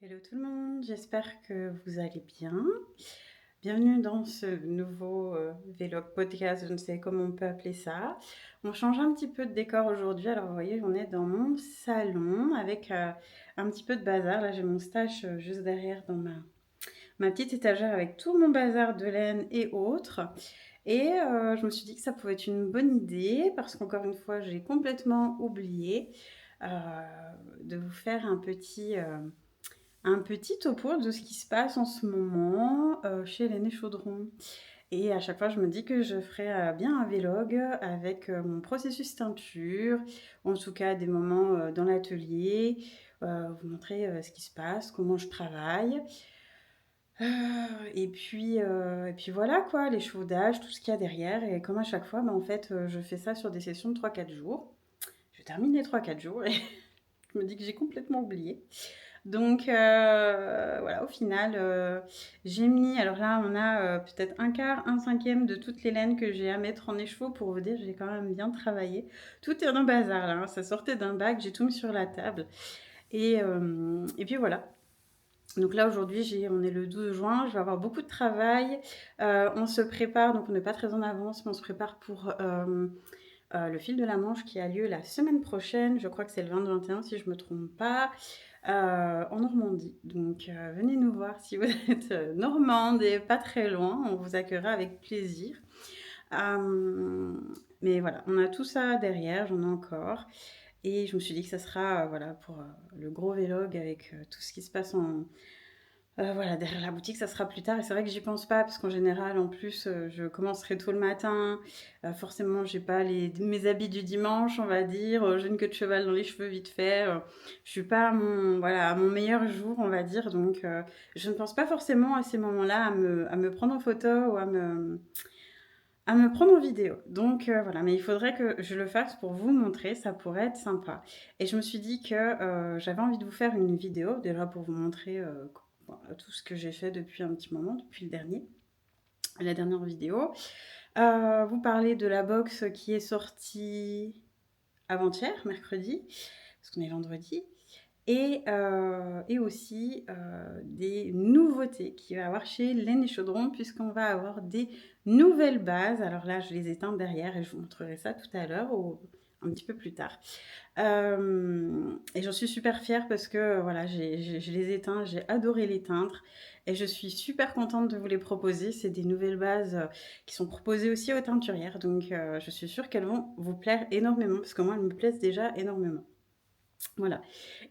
Hello tout le monde, j'espère que vous allez bien. Bienvenue dans ce nouveau vlog podcast, je ne sais comment on peut appeler ça. On change un petit peu de décor aujourd'hui. Alors vous voyez, on est dans mon salon avec un petit peu de bazar. Là j'ai mon stash juste derrière dans ma petite étagère avec tout mon bazar de laine et autres. Et je me suis dit que ça pouvait être une bonne idée parce qu'encore une fois j'ai complètement oublié euh, de vous faire un petit topo de ce qui se passe en ce moment chez Hélène et Chaudron. Et à chaque fois, je me dis que je ferai bien un vlog avec mon processus teinture, en tout cas des moments dans l'atelier, vous montrer ce qui se passe, comment je travaille. Et puis voilà quoi, l'échaudage, tout ce qu'il y a derrière. Et comme à chaque fois, en fait, je fais ça sur des sessions de 3 4 jours. Je termine les 3 4 jours et je me dis que j'ai complètement oublié. Donc voilà, au final, j'ai mis alors là, on a, peut-être un quart, un cinquième de toutes les laines que j'ai à mettre en écheveau pour vous dire, j'ai quand même bien travaillé. Tout est un bazar là, hein, ça sortait d'un bac, j'ai tout mis sur la table et puis voilà. Donc là, aujourd'hui, on est le 12 juin, je vais avoir beaucoup de travail. On se prépare, donc on n'est pas très en avance, mais on se prépare pour, le fil de la Manche qui a lieu la semaine prochaine. Je crois que c'est le 20-21 si je me trompe pas, en Normandie. Donc venez nous voir si vous êtes normande et pas très loin, on vous accueillera avec plaisir. Mais voilà, on a tout ça derrière, j'en ai encore. Et je me suis dit que ça sera voilà, pour le gros vlog avec tout ce qui se passe voilà, derrière la boutique, ça sera plus tard. Et c'est vrai que j'y pense pas, parce qu'en général, en plus, je commencerai tôt le matin. Forcément, j'ai pas mes habits du dimanche, on va dire. J'ai une queue de cheval dans les cheveux vite fait. Je suis pas voilà, à mon meilleur jour, on va dire. Donc, je ne pense pas forcément à ces moments-là à me prendre en photo ou à me prendre en vidéo. Donc, voilà. Mais il faudrait que je le fasse pour vous montrer. Ça pourrait être sympa. Et je me suis dit que j'avais envie de vous faire une vidéo, déjà pour vous montrer voilà, tout ce que j'ai fait depuis un petit moment, depuis la dernière vidéo. Vous parlez de la box qui est sortie avant-hier, mercredi, parce qu'on est vendredi. Et aussi des nouveautés qu'il va y avoir chez Laine et Chaudron, puisqu'on va avoir des nouvelles bases. Alors là, je les éteins derrière et je vous montrerai ça tout à l'heure ou un petit peu plus tard. Et j'en suis super fière parce que voilà, je les éteins, j'ai adoré les teindre et je suis super contente de vous les proposer. C'est des nouvelles bases qui sont proposées aussi aux teinturières, donc je suis sûre qu'elles vont vous plaire énormément parce que moi, elles me plaisent déjà énormément. Voilà.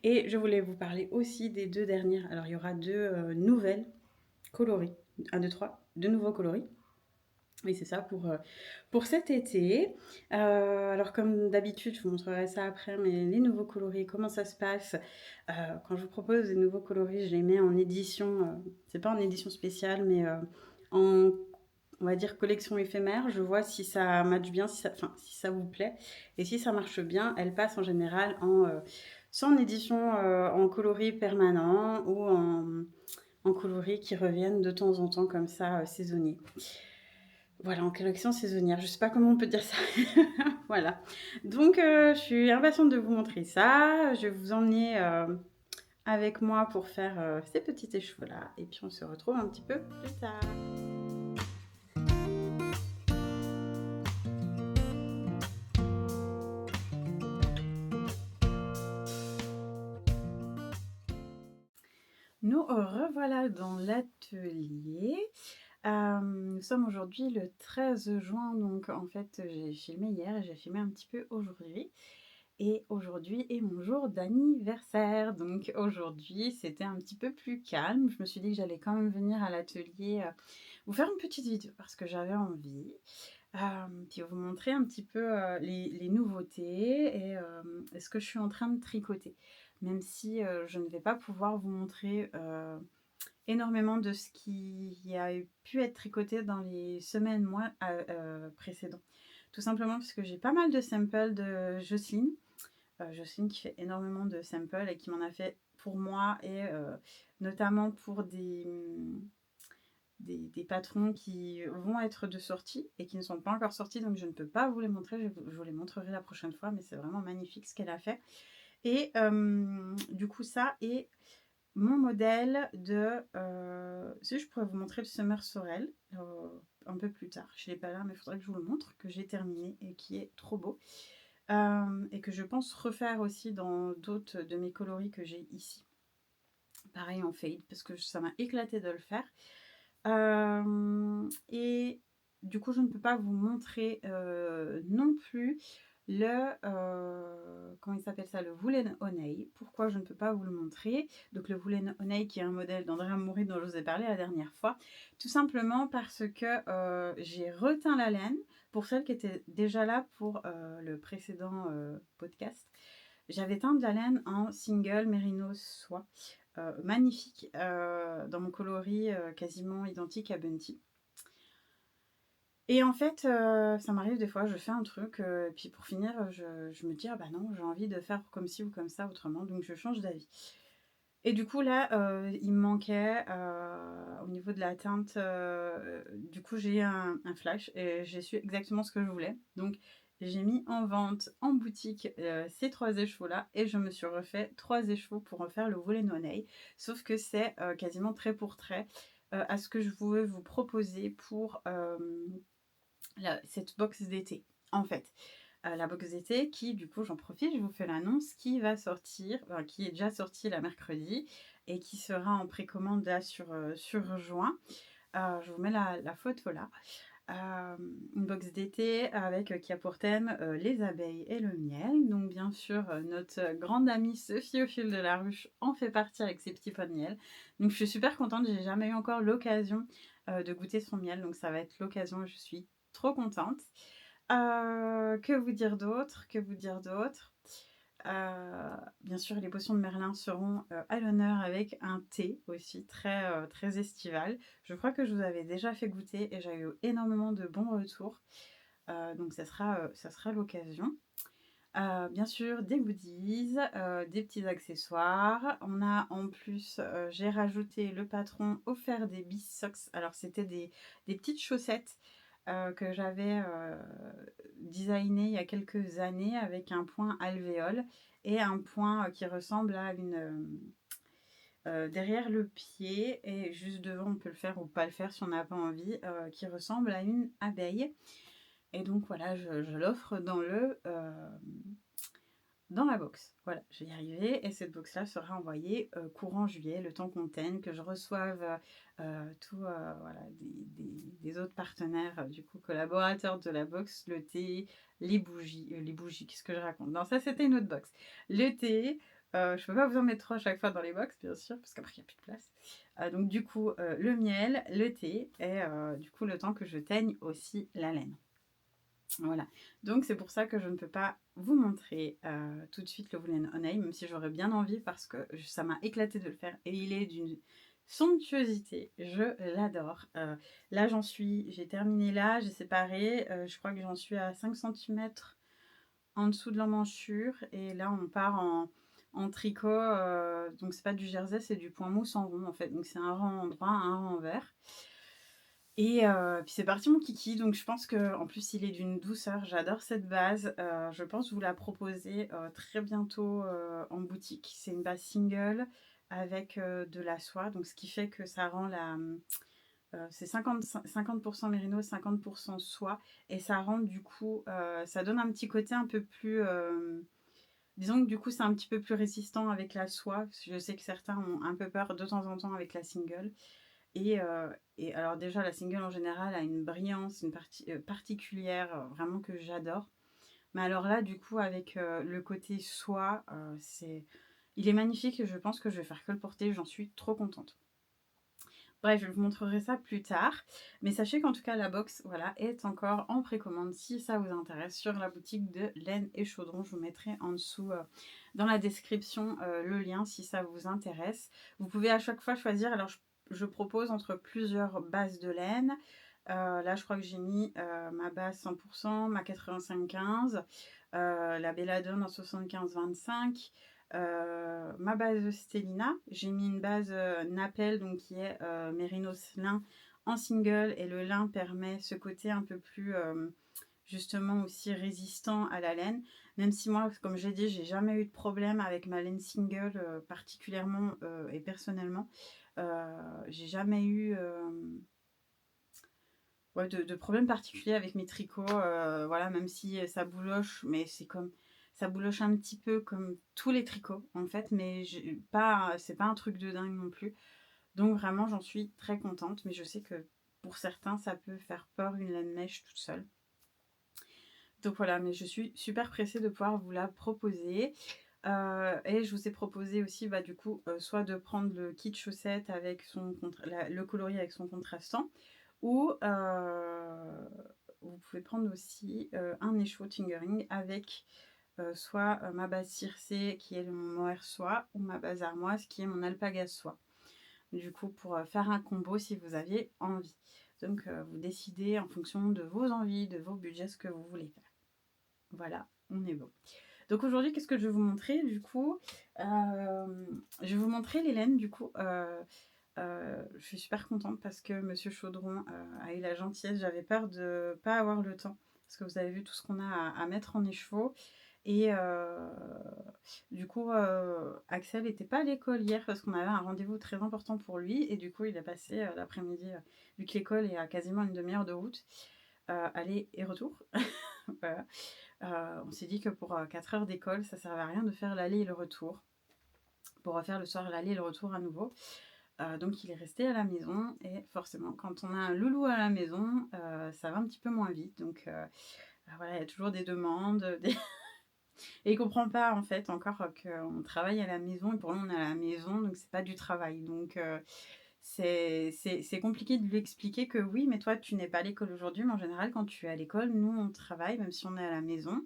Et je voulais vous parler aussi des deux dernières. Alors, il y aura deux nouvelles coloris. Un, deux, trois. Deux nouveaux coloris. Oui, c'est ça pour cet été. Alors, comme d'habitude, je vous montrerai ça après, mais les nouveaux coloris, comment ça se passe quand je vous propose des nouveaux coloris, je les mets en édition, c'est pas en édition spéciale, mais en, on va dire, collection éphémère. Je vois si ça matche bien, si ça vous plaît. Et si ça marche bien, elles passent en général soit en édition en coloris permanent ou en coloris qui reviennent de temps en temps comme ça, saisonniers. Voilà, en collection saisonnière. Je sais pas comment on peut dire ça. Voilà. Donc, je suis impatiente de vous montrer ça. Je vais vous emmener avec moi pour faire ces petits écheveaux-là. Et puis, on se retrouve un petit peu plus tard. Nous revoilà dans l'atelier. Nous sommes aujourd'hui le 13 juin, donc en fait j'ai filmé hier et j'ai filmé un petit peu aujourd'hui. Et aujourd'hui est mon jour d'anniversaire, donc aujourd'hui c'était un petit peu plus calme. Je me suis dit que j'allais quand même venir à l'atelier vous faire une petite vidéo parce que j'avais envie. Puis vous montrer un petit peu les nouveautés et ce que je suis en train de tricoter. Même si je ne vais pas pouvoir vous montrer énormément de ce qui a pu être tricoté dans les semaines, mois précédents. Tout simplement parce que j'ai pas mal de samples de Jocelyne. Jocelyne qui fait énormément de samples et qui m'en a fait pour moi et notamment pour des patrons qui vont être de sortie et qui ne sont pas encore sortis, donc je ne peux pas vous les montrer, je vous les montrerai la prochaine fois, mais c'est vraiment magnifique ce qu'elle a fait. Et du coup ça, et mon modèle de, si je pourrais vous montrer le Summer Sorel, un peu plus tard. Je l'ai pas là, mais il faudrait que je vous le montre, que j'ai terminé et qui est trop beau. Et que je pense refaire aussi dans d'autres de mes coloris que j'ai ici. Pareil en fade, parce que ça m'a éclaté de le faire. Et du coup, je ne peux pas vous montrer non plus le, comment il s'appelle ça? Le Woolen Honey. Pourquoi je ne peux pas vous le montrer? Donc le Woolen Honey qui est un modèle d'Andrea Maury dont je vous ai parlé la dernière fois. Tout simplement parce que j'ai reteint la laine. Pour celles qui étaient déjà là pour le précédent podcast, j'avais teint de la laine en single Merino soie. Magnifique, dans mon coloris quasiment identique à Bunty. Et en fait, ça m'arrive des fois, je fais un truc, et puis pour finir, je me dis: «Ah bah non, j'ai envie de faire comme ci ou comme ça autrement», donc je change d'avis. Et du coup là, il me manquait, au niveau de la teinte, du coup j'ai eu un flash et j'ai su exactement ce que je voulais. Donc j'ai mis en vente en boutique, ces 3 écheveaux-là et je me suis refait 3 écheveaux pour refaire le Woolen Honey. Sauf que c'est, quasiment trait pour trait, à ce que je voulais vous proposer pour, cette box d'été, en fait. La box d'été qui, du coup, j'en profite, je vous fais l'annonce, qui va sortir, enfin, qui est déjà sortie la mercredi et qui sera en précommande là sur juin. Je vous mets la photo là. Une box d'été avec, qui a pour thème, les abeilles et le miel. Donc bien sûr, notre grande amie Sophie au fil de la ruche en fait partie avec ses petits pots de miel. Donc je suis super contente, j'ai jamais eu encore l'occasion, de goûter son miel, donc ça va être l'occasion, je suis trop contente. Que vous dire d'autre? Que vous dire d'autre? Bien sûr, les potions de Merlin seront, à l'honneur avec un thé aussi très estival. Je crois que je vous avais déjà fait goûter et j'ai eu énormément de bons retours. Donc ça sera l'occasion. Bien sûr, des goodies, des petits accessoires. On a en plus, j'ai rajouté le patron offert des Bee Socks. Alors c'était des petites chaussettes, que j'avais, designées il y a quelques années avec un point alvéole et un point, qui ressemble à une, derrière le pied et juste devant, on peut le faire ou pas le faire si on n'a pas envie, qui ressemble à une abeille. Et donc voilà, je l'offre dans la box. Voilà, je vais y arriver et cette box-là sera envoyée courant juillet, le temps qu'on teigne, que je reçoive tout, voilà, des autres partenaires, du coup collaborateurs de la box, le thé, les bougies, qu'est-ce que je raconte? Non, ça c'était une autre box. Le thé, je peux pas vous en mettre trop à chaque fois dans les box, bien sûr, parce qu'après il n'y a plus de place. Donc du coup, le miel, le thé et du coup le temps que je teigne aussi la laine. Voilà, donc c'est pour ça que je ne peux pas vous montrer tout de suite le Woolen Honey, même si j'aurais bien envie parce que ça m'a éclaté de le faire et il est d'une somptuosité, je l'adore. Là j'ai terminé là, j'ai séparé, je crois que j'en suis à 5 centimètres en dessous de l'emmanchure et là on part en tricot, donc c'est pas du jersey, c'est du point mousse en rond en fait, donc c'est un rang droit, un rang envers. Et puis c'est parti mon kiki, donc je pense qu'en plus il est d'une douceur, j'adore cette base. Je pense vous la proposer, très bientôt, en boutique. C'est une base single avec, de la soie, donc ce qui fait que ça rend c'est 50 mérino, 50 soie et ça rend du coup, ça donne un petit côté un peu plus, disons que du coup c'est un petit peu plus résistant avec la soie. Parce que je sais que certains ont un peu peur de temps en temps avec la single. Et alors déjà la single en général a une brillance, une particulière, vraiment que j'adore. Mais alors là du coup avec, le côté soie, il est magnifique et je pense que je vais faire que le porter, j'en suis trop contente. Bref, je vous montrerai ça plus tard. Mais sachez qu'en tout cas la box, voilà, est encore en précommande si ça vous intéresse sur la boutique de Laine et Chaudron. Je vous mettrai en dessous, dans la description, le lien si ça vous intéresse. Vous pouvez à chaque fois choisir, alors je propose entre plusieurs bases de laine. Là je crois que j'ai mis ma base 100%, ma 85-15, la Belladone en 75-25, ma base Stellina. J'ai mis une base Napel, donc qui est Mérinos lin en single, et le lin permet ce côté un peu plus justement aussi résistant à la laine. Même si moi, comme j'ai dit, j'ai jamais eu de problème avec ma laine single particulièrement et personnellement. J'ai jamais eu ouais, de problème particulier avec mes tricots. Voilà, même si ça bouloche, mais c'est comme ça bouloche un petit peu comme tous les tricots en fait, mais c'est pas un truc de dingue non plus. Donc vraiment, j'en suis très contente, mais je sais que pour certains, ça peut faire peur une laine mèche toute seule. Donc voilà, mais je suis super pressée de pouvoir vous la proposer. Et je vous ai proposé aussi, bah, du coup, soit de prendre le kit chaussette avec le coloris avec son contrastant, ou vous pouvez prendre aussi un écheveau Tingering avec soit ma base circé qui est mon mohair soie, ou ma base armoise qui est mon alpaga soie. Du coup, pour faire un combo si vous aviez envie. Donc, vous décidez en fonction de vos envies, de vos budgets, ce que vous voulez faire. Voilà, on est bon. Donc aujourd'hui, qu'est-ce que je vais vous montrer du coup je vais vous montrer les laines du coup. Je suis super contente parce que Monsieur Chaudron a eu la gentillesse. J'avais peur de pas avoir le temps parce que vous avez vu tout ce qu'on a à mettre en écheveau. Et du coup, Axel n'était pas à l'école hier parce qu'on avait un rendez-vous très important pour lui. Et du coup, il a passé l'après-midi, vu que l'école est à quasiment une demi-heure de route, aller et retour. Voilà. On s'est dit que pour 4 heures d'école, ça ne servait à rien de faire l'aller et le retour. Pour refaire le soir l'aller et le retour à nouveau. Donc il est resté à la maison. Et forcément, quand on a un loulou à la maison, ça va un petit peu moins vite. Donc voilà, il y a toujours des demandes. Et il comprend pas en fait encore qu'on travaille à la maison. Et pour nous, on est à la maison, donc c'est pas du travail. Donc c'est compliqué de lui expliquer que oui, mais toi, tu n'es pas à l'école aujourd'hui. Mais en général, quand tu es à l'école, nous, on travaille, même si on est à la maison.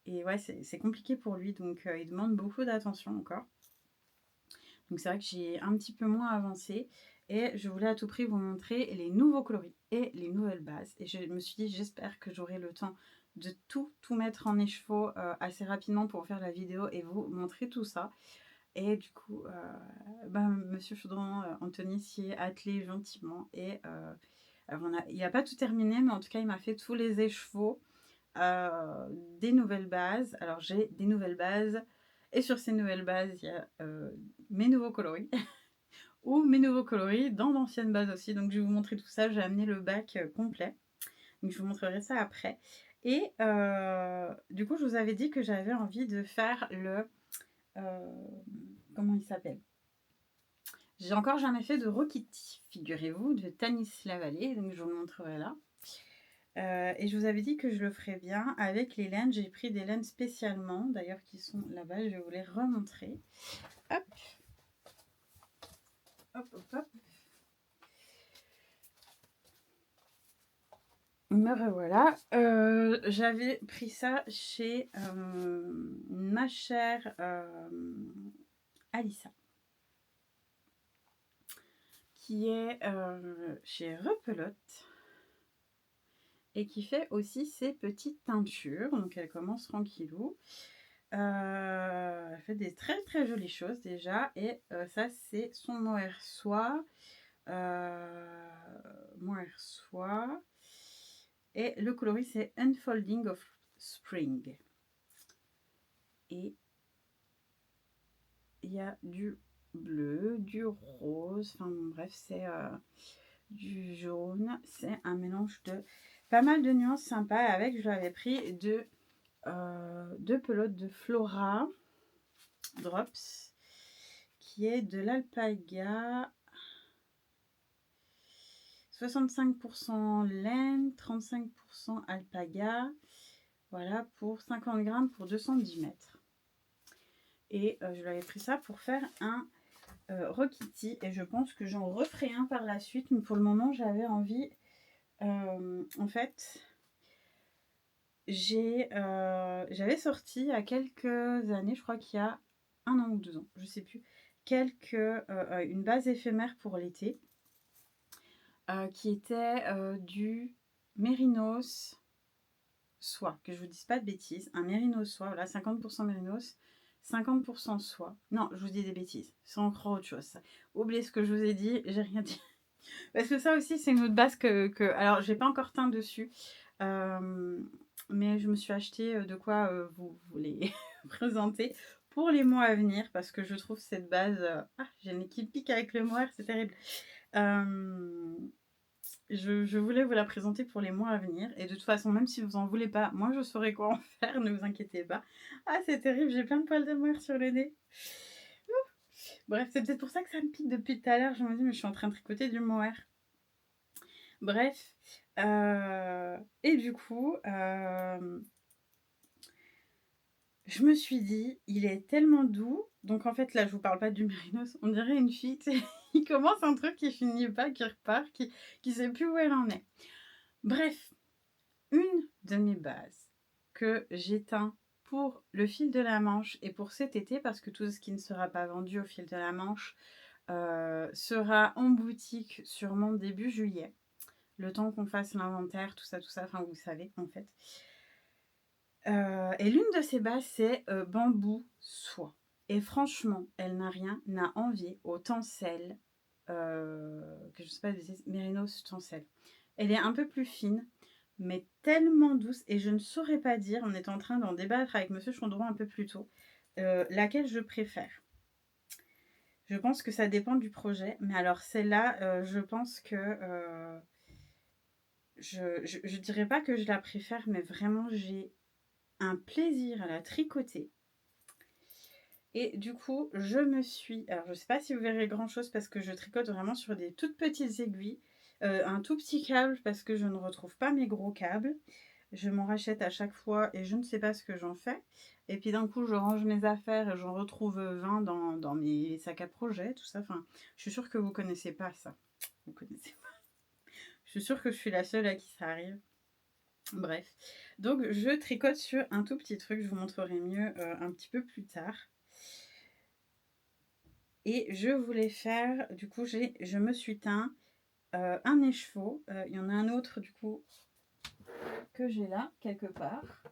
Et ouais, c'est compliqué pour lui, donc il demande beaucoup d'attention encore. Donc c'est vrai que j'ai un petit peu moins avancé. Et je voulais à tout prix vous montrer les nouveaux coloris et les nouvelles bases. Et je me suis dit, j'espère que j'aurai le temps de tout mettre en écheveau assez rapidement pour faire la vidéo et vous montrer tout ça. Et du coup, Monsieur Chaudron, Anthony s'y est attelé gentiment. Et il n'a pas tout terminé, mais en tout cas, il m'a fait tous les écheveaux des nouvelles bases. Alors j'ai des nouvelles bases et sur ces nouvelles bases il y a mes nouveaux coloris ou mes nouveaux coloris dans d'anciennes bases aussi. Donc je vais vous montrer tout ça. J'ai amené le bac complet, donc je vous montrerai ça après. Et du coup je vous avais dit que j'avais envie de faire le comment il s'appelle, j'ai encore jamais fait de Rokiti, figurez-vous, de Tanis Lavallée, donc je vous le montrerai là. Et je vous avais dit que je le ferais bien avec les laines. J'ai pris des laines spécialement, d'ailleurs, qui sont là-bas. Je vais vous les remontrer. Hop. Hop, hop, hop. Me revoilà. J'avais pris ça chez ma chère Alissa, qui est chez Repelote. Et qui fait aussi ses petites teintures. Donc elle commence tranquillou. Elle fait des très très jolies choses déjà. Et ça c'est son mohair soie. Mohair soie. Et le coloris c'est Unfolding of Spring. Et il y a du bleu, du rose. Enfin bon, bref, c'est du jaune. C'est un mélange de pas mal de nuances sympas. Avec, je l'avais pris deux pelotes de Flora Drops, qui est de l'alpaga 65% laine, 35% alpaga. Voilà, pour 50 grammes pour 210 mètres. Et je l'avais pris ça pour faire un Rokiti. Et je pense que j'en referai un par la suite. Mais pour le moment, j'avais envie... en fait... J'avais sorti il y a quelques années, je crois qu'il y a 1 an ou 2 ans, je sais plus, une base éphémère pour l'été qui était du mérinos soie, que je vous dise pas de bêtises, un mérinos soie, voilà, 50% mérinos, 50% soie. Non, je vous dis des bêtises, c'est encore autre chose. Ça. Oubliez ce que je vous ai dit, j'ai rien dit. Parce que ça aussi, c'est une autre base alors j'ai pas encore teint dessus. mais je me suis acheté de quoi vous les présenter pour les mois à venir parce que je trouve cette base... Ah, j'ai une qui pique avec le mohair, c'est terrible. Je voulais vous la présenter pour les mois à venir. Et de toute façon, même si vous en voulez pas, moi je saurai quoi en faire, ne vous inquiétez pas. Ah, c'est terrible, j'ai plein de poils de mohair sur le nez. Bref, c'est peut-être pour ça que ça me pique depuis tout à l'heure. Je me dis, mais je suis en train de tricoter du mohair. Bref. Et du coup, je me suis dit, il est tellement doux. Donc en fait, là, je vous parle pas du mérinos. On dirait une fille, il commence un truc qui finit pas, qui repart, qui sait plus où elle en est. Bref, une de mes bases que j'éteins pour le fil de la Manche et pour cet été, parce que tout ce qui ne sera pas vendu au fil de la Manche sera en boutique sûrement début juillet. Le temps qu'on fasse l'inventaire, tout ça, enfin vous savez en fait. Et l'une de ces bases, c'est bambou soie. Et franchement, elle n'a rien à envier au tencel, que je sais pas, mérinos tencel. Elle est un peu plus fine, mais tellement douce. Et je ne saurais pas dire, on est en train d'en débattre avec Monsieur Chondron un peu plus tôt, laquelle je préfère. Je pense que ça dépend du projet. Mais alors celle-là, je pense que... je dirais pas que je la préfère, mais vraiment j'ai un plaisir à la tricoter. Et du coup, je me suis... Alors, je sais pas si vous verrez grand chose parce que je tricote vraiment sur des toutes petites aiguilles. Un tout petit câble parce que je ne retrouve pas mes gros câbles. Je m'en rachète à chaque fois et je ne sais pas ce que j'en fais. Et puis d'un coup, je range mes affaires et j'en retrouve 20 dans mes sacs à projet, tout ça. Enfin, je suis sûre que vous connaissez pas ça. Vous connaissez pas. Je suis sûre que je suis la seule à qui ça arrive. Bref. Donc, je tricote sur un tout petit truc. Je vous montrerai mieux un petit peu plus tard. Et je voulais faire, du coup, je me suis teint un écheveau. Il y en a un autre, du coup, que j'ai là, quelque part,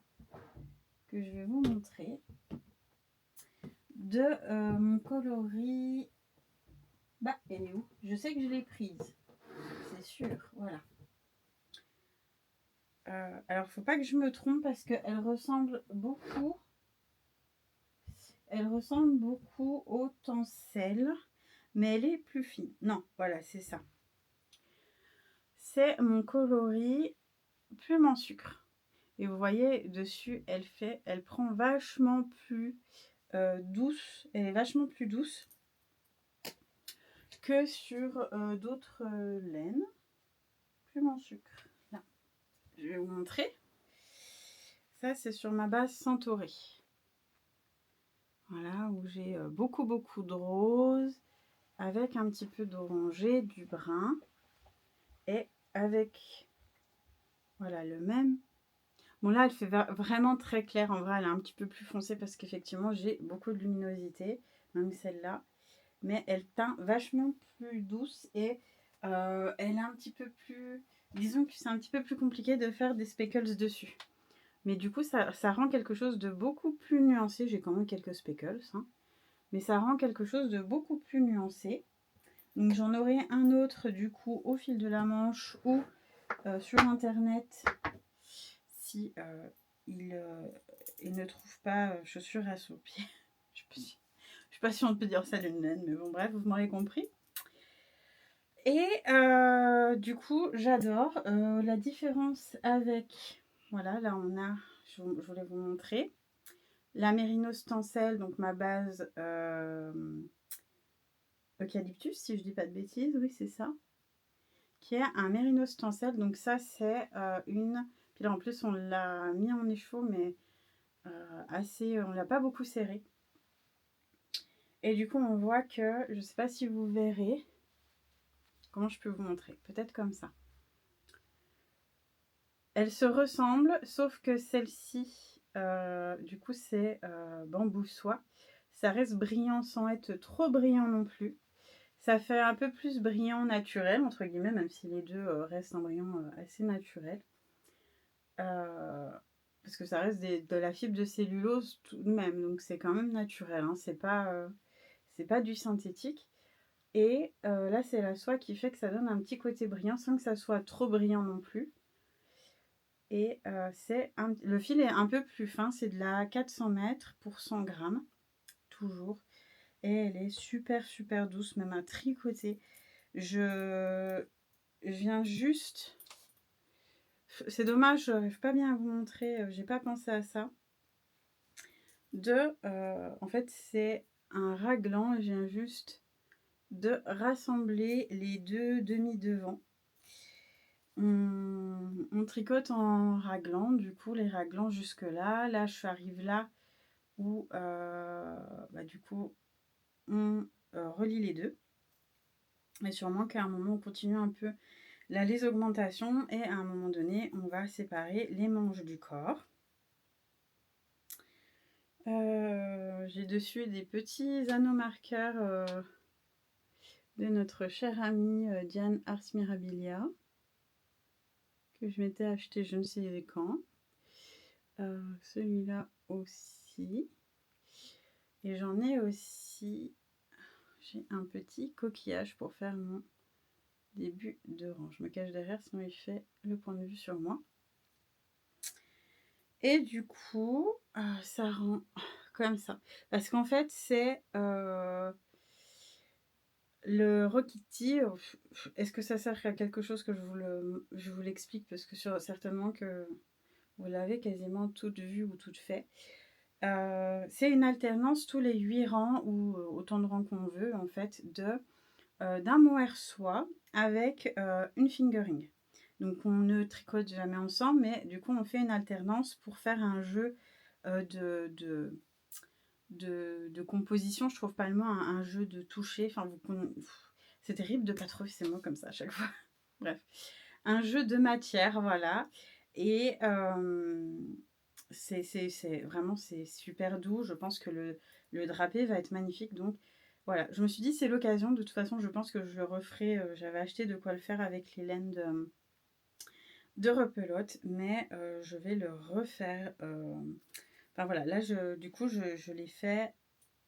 que je vais vous montrer. De mon coloris... Bah, elle est où? Je sais que je l'ai prise. C'est sûr, voilà. Alors, faut pas que je me trompe parce qu'elle ressemble beaucoup... Elle ressemble beaucoup au tencel, mais elle est plus fine. Non, voilà, c'est ça. C'est mon coloris plume en sucre. Et vous voyez, dessus, elle prend vachement plus douce. Elle est vachement plus douce que sur d'autres laines. Plume en sucre. Là, je vais vous montrer. Ça, c'est sur ma base Centauré. Voilà, où j'ai beaucoup de rose, avec un petit peu d'orangé, du brun, et avec, voilà, le même. Bon, là, elle fait vraiment très claire. En vrai, elle est un petit peu plus foncée parce qu'effectivement, j'ai beaucoup de luminosité, même celle-là. Mais elle teint vachement plus douce et elle est un petit peu plus... Disons que c'est un petit peu plus compliqué de faire des speckles dessus. Mais du coup, ça rend quelque chose de beaucoup plus nuancé. J'ai quand même quelques speckles, hein. Mais ça rend quelque chose de beaucoup plus nuancé. Donc j'en aurai un autre du coup au fil de la Manche ou sur internet si il ne trouve pas chaussures à son pied. Je ne sais pas si on peut dire ça d'une naine, mais bon bref, vous m'aurez compris. Et du coup, j'adore. La différence avec... Voilà, là on a... Je voulais vous montrer. La Mérinos Tencel, donc ma base eucalyptus, si je dis pas de bêtises, oui c'est ça. Qui est un Mérinos Tencel, donc ça c'est une... Puis là en plus on l'a mis en écheveau, mais assez... on l'a pas beaucoup serré. Et du coup on voit que, je sais pas si vous verrez, comment je peux vous montrer, peut-être comme ça. Elles se ressemblent, sauf que celle-ci, du coup, c'est bambou soie. Ça reste brillant sans être trop brillant non plus. Ça fait un peu plus brillant naturel, entre guillemets, même si les deux restent un brillant assez naturel. Parce que ça reste de la fibre de cellulose tout de même, donc c'est quand même naturel, hein. C'est pas du synthétique. Et là, c'est la soie qui fait que ça donne un petit côté brillant, sans que ça soit trop brillant non plus. Et le fil est un peu plus fin, c'est de la 400 mètres pour 100 grammes, toujours. Et elle est super, super douce, même à tricoter. Je viens juste... C'est dommage, je n'arrive pas bien à vous montrer, j'ai pas pensé à ça. En fait, c'est un raglan, je viens juste de rassembler les deux demi-devants. On tricote en raglan, du coup, les raglans jusque là. Là, je arrive là où, du coup, on relie les deux. Et sûrement qu'à un moment, on continue un peu les augmentations et à un moment donné, on va séparer les manches du corps. J'ai dessus des petits anneaux marqueurs de notre chère amie Diane Ars Mirabilia, que je m'étais acheté je ne sais quand. Celui-là aussi. Et j'en ai aussi, j'ai un petit coquillage pour faire mon début de rang. Je me cache derrière, sinon il fait le point de vue sur moi. Et du coup, ça rend comme ça. Parce qu'en fait, c'est le Rokiti. Est-ce que ça sert à quelque chose que je vous l'explique? Parce que certainement que vous l'avez quasiment toute vue ou toute fait. C'est une alternance tous les 8 rangs ou autant de rangs qu'on veut, en fait, d'un mohair soie avec une fingering. Donc on ne tricote jamais ensemble, mais du coup on fait une alternance pour faire un jeu de composition. Je trouve pas le mot, un jeu de toucher. Enfin, c'est terrible de pas trouver ces mots comme ça à chaque fois. Bref, un jeu de matière, voilà. Et c'est vraiment c'est super doux. Je pense que le drapé va être magnifique. Donc voilà, je me suis dit c'est l'occasion. De toute façon, je pense que je le referai. J'avais acheté de quoi le faire avec les laines de repelote, mais je vais le refaire. Enfin voilà, là du coup je l'ai fait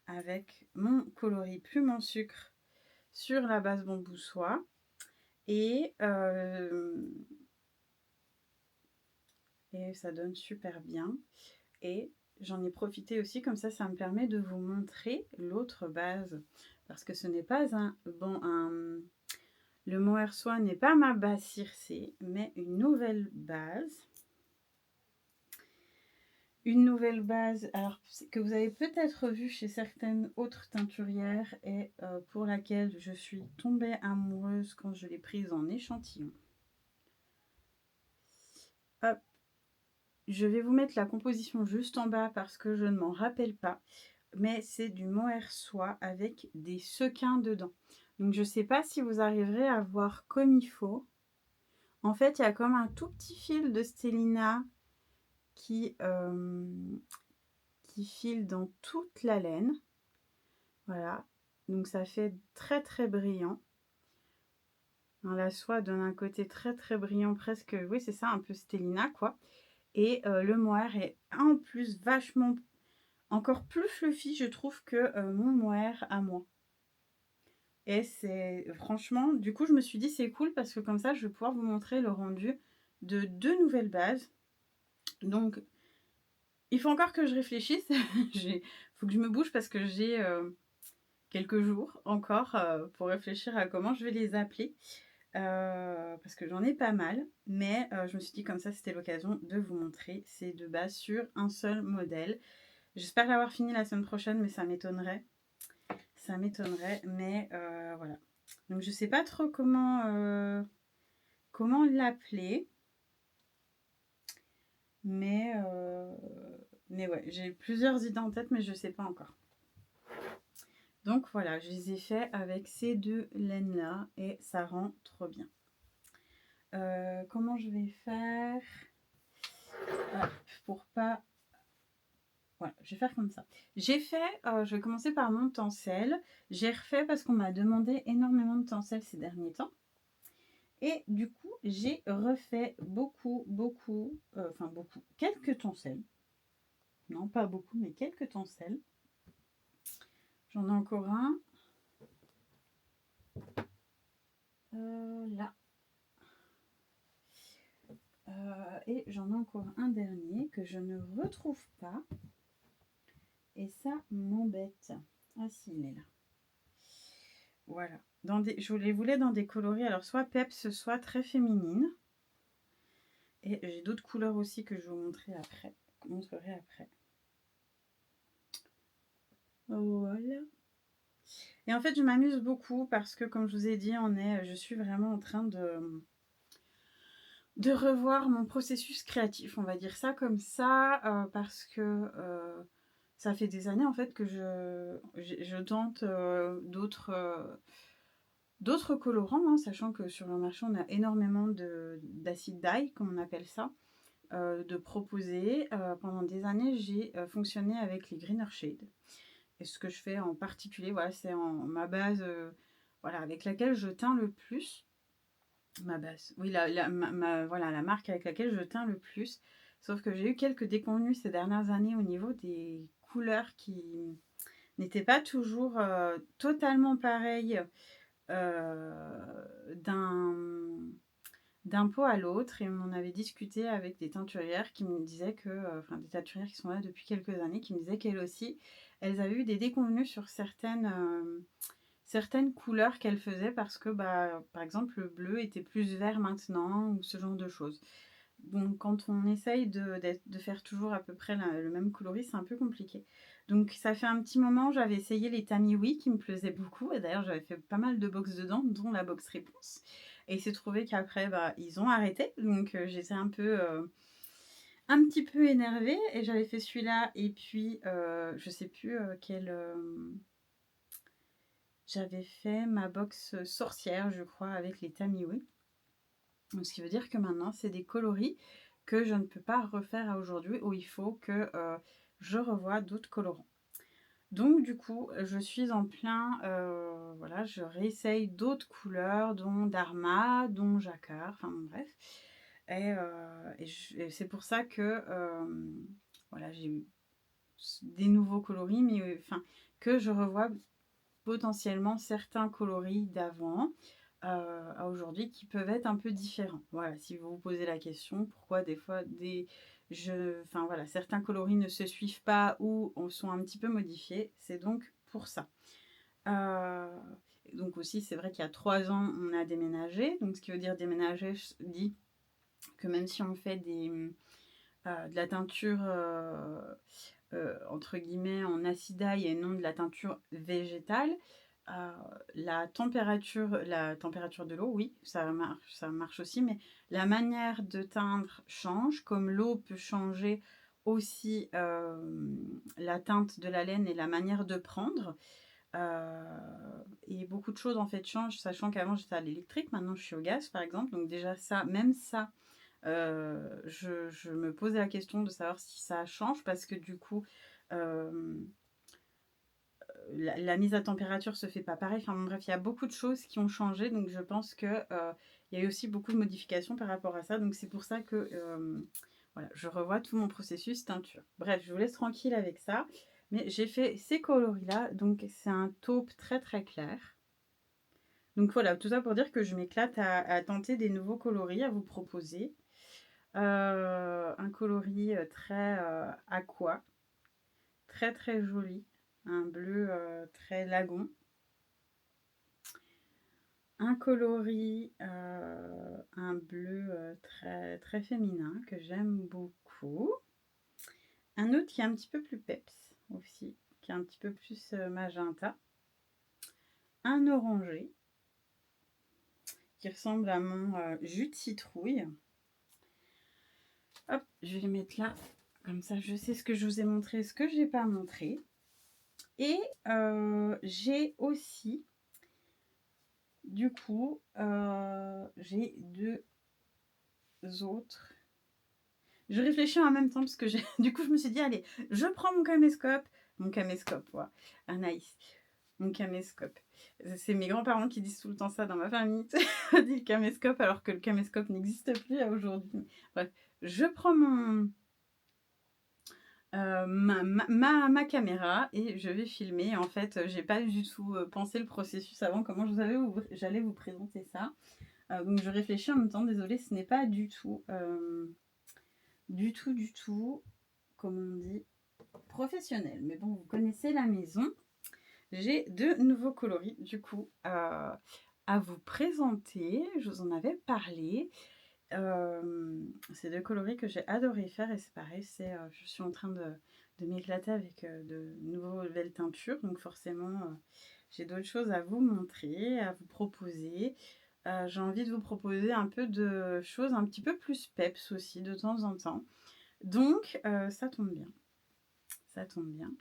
avec mon coloris plume en sucre sur la base bambou soie. Et ça donne super bien. Et j'en ai profité aussi, comme ça me permet de vous montrer l'autre base. Parce que ce n'est pas le mohair soie n'est pas ma base circée, mais une nouvelle base. Une nouvelle base, alors que vous avez peut-être vu chez certaines autres teinturières et pour laquelle je suis tombée amoureuse quand je l'ai prise en échantillon. Hop. Je vais vous mettre la composition juste en bas parce que je ne m'en rappelle pas. Mais c'est du mohair soie avec des sequins dedans. Donc je ne sais pas si vous arriverez à voir comme il faut. En fait, il y a comme un tout petit fil de Stellina qui file dans toute la laine. Voilà. Donc ça fait très très brillant. La soie donne un côté très très brillant, presque, oui c'est ça, un peu Stellina quoi. Et le mohair est en plus vachement encore plus fluffy, je trouve, que mon mohair à moi. Et c'est franchement, du coup, je me suis dit c'est cool parce que comme ça, je vais pouvoir vous montrer le rendu de 2 nouvelles bases. Donc, il faut encore que je réfléchisse. Il faut que je me bouge parce que j'ai quelques jours encore pour réfléchir à comment je vais les appeler. Parce que j'en ai pas mal. Mais je me suis dit comme ça, c'était l'occasion de vous montrer ces 2 bases sur un seul modèle. J'espère l'avoir fini la semaine prochaine, mais ça m'étonnerait. Ça m'étonnerait, mais voilà. Donc je sais pas trop comment l'appeler, mais ouais, j'ai plusieurs idées en tête, mais je sais pas encore. Donc voilà, je les ai fait avec ces 2 laines là et ça rend trop bien. Comment je vais faire pour pas... Voilà, je vais faire comme ça. J'ai fait, je vais commencer par mon tencel. J'ai refait parce qu'on m'a demandé énormément de tencel ces derniers temps. Et du coup, j'ai refait beaucoup, quelques tencels. Non, pas beaucoup, mais quelques tencels. J'en ai encore un. Là. Et j'en ai encore un dernier que je ne retrouve pas. Et ça m'embête. Ah si, il est là. Voilà. Je les voulais dans des coloris, alors soit peps, soit très féminine. Et j'ai d'autres couleurs aussi que je vous montrerai après. Voilà. Et en fait, je m'amuse beaucoup parce que, comme je vous ai dit, je suis vraiment en train de revoir mon processus créatif, on va dire ça comme ça, parce que ça fait des années en fait que je tente d'autres colorants, hein, sachant que sur le marché on a énormément d'acide dye, comme on appelle ça, de proposer. Pendant des années, j'ai fonctionné avec les Greener Shade. Et ce que je fais en particulier, voilà, c'est ma base voilà, avec laquelle je teins le plus. Ma base, oui, voilà, la marque avec laquelle je teins le plus. Sauf que j'ai eu quelques déconvenues ces dernières années au niveau des couleurs qui n'étaient pas toujours totalement pareilles d'un pot à l'autre. Et on en avait discuté avec des teinturières qui me disaient que, enfin des teinturières qui sont là depuis quelques années, qui me disaient qu'elles aussi, elles avaient eu des déconvenues sur certaines couleurs qu'elles faisaient parce que, par exemple, le bleu était plus vert maintenant ou ce genre de choses. Donc, quand on essaye de faire toujours à peu près le même coloris, c'est un peu compliqué. Donc, ça fait un petit moment, j'avais essayé les Tamiwi qui me plaisaient beaucoup. Et d'ailleurs, j'avais fait pas mal de box dedans, dont la box réponse. Et il s'est trouvé qu'après, ils ont arrêté. Donc, j'étais un petit peu énervée. Et j'avais fait celui-là. Et puis, je sais plus quel... J'avais fait ma box sorcière, je crois, avec les Tamiwi. Donc, ce qui veut dire que maintenant, c'est des coloris que je ne peux pas refaire à aujourd'hui, où il faut que je revoie d'autres colorants. Donc, du coup, je suis en plein... voilà, je réessaye d'autres couleurs, dont Dharma, dont Jacquard, enfin bref. Et c'est pour ça que voilà, j'ai eu des nouveaux coloris, mais enfin, que je revois potentiellement certains coloris d'avant à aujourd'hui qui peuvent être un peu différents. Voilà, si vous vous posez la question, pourquoi des fois enfin voilà, certains coloris ne se suivent pas ou sont un petit peu modifiés, c'est donc pour ça. Donc aussi, c'est vrai qu'il y a 3 ans, on a déménagé. Donc ce qui veut dire déménager, je dis que même si on fait de la teinture entre guillemets en acidaille et non de la teinture végétale, la température de l'eau, oui, ça marche aussi, mais la manière de teindre change, comme l'eau peut changer aussi la teinte de la laine et la manière de prendre. Et beaucoup de choses en fait changent, sachant qu'avant j'étais à l'électrique, maintenant je suis au gaz par exemple, donc déjà ça, même ça, je me posais la question de savoir si ça change parce que du coup, la mise à température se fait pas pareil. Enfin bon, bref, il y a beaucoup de choses qui ont changé, donc je pense que il y a eu aussi beaucoup de modifications par rapport à ça. Donc c'est pour ça que voilà, je revois tout mon processus teinture. Bref, je vous laisse tranquille avec ça. Mais j'ai fait ces coloris-là, donc c'est un taupe très très clair. Donc voilà, tout ça pour dire que je m'éclate à tenter des nouveaux coloris à vous proposer. Un coloris très aqua, très très joli, un bleu très lagon, un coloris, un bleu très très féminin que j'aime beaucoup, un autre qui est un petit peu plus peps aussi, qui est un petit peu plus magenta, un orangé qui ressemble à mon jus de citrouille. Hop, je vais les mettre là, comme ça je sais ce que je vous ai montré, ce que je n'ai pas montré. Et j'ai aussi, du coup, j'ai 2 autres. Je réfléchis en même temps parce que du coup je me suis dit allez, je prends mon caméscope, voilà, Anaïs, mon caméscope. C'est mes grands-parents qui disent tout le temps ça dans ma famille, on dit le caméscope alors que le caméscope n'existe plus à aujourd'hui. Bref, je prends ma caméra et je vais filmer. En fait, j'ai pas du tout pensé le processus avant, comment j'allais vous présenter ça. Donc je réfléchis en même temps, désolée, ce n'est pas du tout, comme on dit, professionnel. Mais bon, vous connaissez la maison. J'ai de nouveaux coloris, du coup, à vous présenter. Je vous en avais parlé. C'est 2 coloris que j'ai adoré faire et c'est pareil, je suis en train de m'éclater avec, de nouvelles teintures. Donc forcément, j'ai d'autres choses à vous montrer, à vous proposer. J'ai envie de vous proposer un peu de choses un petit peu plus peps aussi de temps en temps. Donc ça tombe bien, ça tombe bien.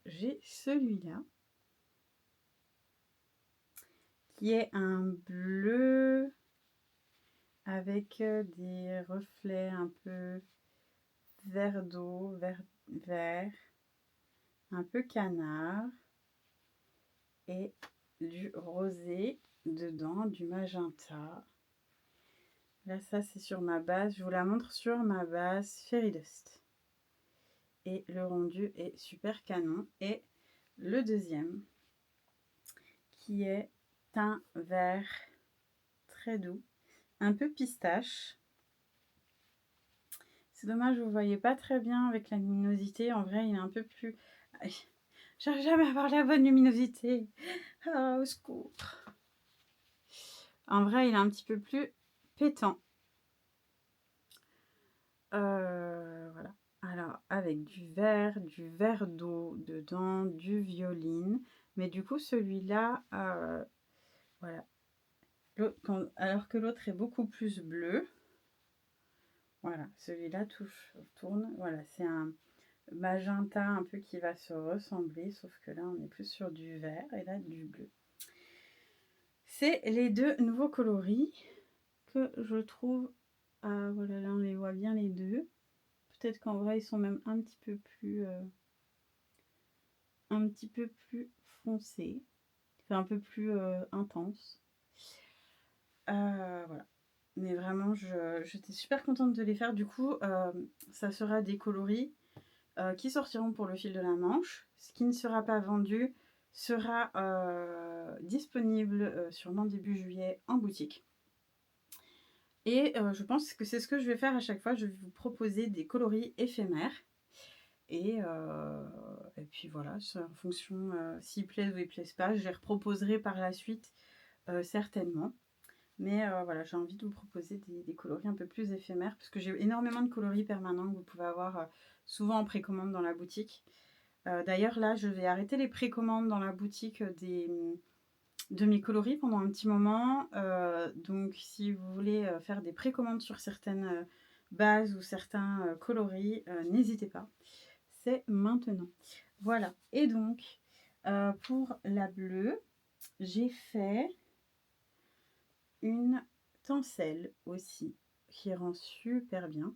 J'ai celui-là qui est un bleu avec des reflets un peu vert d'eau, vert, un peu canard et du rosé dedans, du magenta. Là, ça, c'est sur ma base. Je vous la montre sur ma base Fairy Dust. Et le rendu est super canon. Et le deuxième, qui est teint vert très doux, un peu pistache. C'est dommage, vous ne voyez pas très bien avec la luminosité. En vrai, il est un peu plus... J'arrive jamais à avoir la bonne luminosité. Ah, au secours. En vrai, il est un petit peu plus pétant. Voilà. Alors, avec du vert d'eau dedans, du violine. Mais du coup, celui-là, voilà. Alors que l'autre est beaucoup plus bleu. Voilà, celui-là tourne. Voilà, c'est un magenta un peu qui va se ressembler, sauf que là, on est plus sur du vert et là, du bleu. C'est les 2 nouveaux coloris que je trouve... Ah, voilà, là, on les voit bien les 2. Peut-être qu'en vrai, ils sont même un petit peu plus foncés. Enfin, un peu plus intenses. Voilà. Mais vraiment, j'étais super contente de les faire. Du coup, ça sera des coloris qui sortiront pour le fil de la Manche. Ce qui ne sera pas vendu sera disponible sûrement début juillet en boutique. Et je pense que c'est ce que je vais faire à chaque fois. Je vais vous proposer des coloris éphémères. Et puis voilà, c'est en fonction s'ils plaisent ou ils plaisent pas. Je les reproposerai par la suite certainement. Mais voilà, j'ai envie de vous proposer des coloris un peu plus éphémères parce que j'ai énormément de coloris permanents que vous pouvez avoir souvent en précommande dans la boutique. D'ailleurs, là, je vais arrêter les précommandes dans la boutique de mes coloris pendant un petit moment. Donc, si vous voulez faire des précommandes sur certaines bases ou certains coloris, n'hésitez pas. C'est maintenant. Voilà. Et donc, pour la bleue, j'ai fait une tencelle aussi qui rend super bien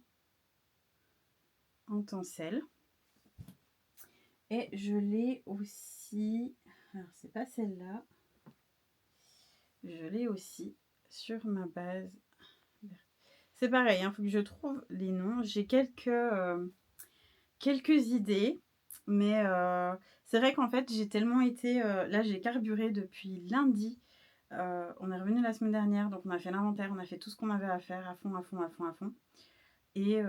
en tencelle. Et je l'ai aussi, alors c'est pas celle-là, je l'ai aussi sur ma base. C'est pareil, il faut que je trouve les noms. J'ai quelques idées, mais c'est vrai qu'en fait j'ai tellement été... là j'ai carburé depuis lundi. On est revenu la semaine dernière, donc on a fait l'inventaire, on a fait tout ce qu'on avait à faire à fond. Et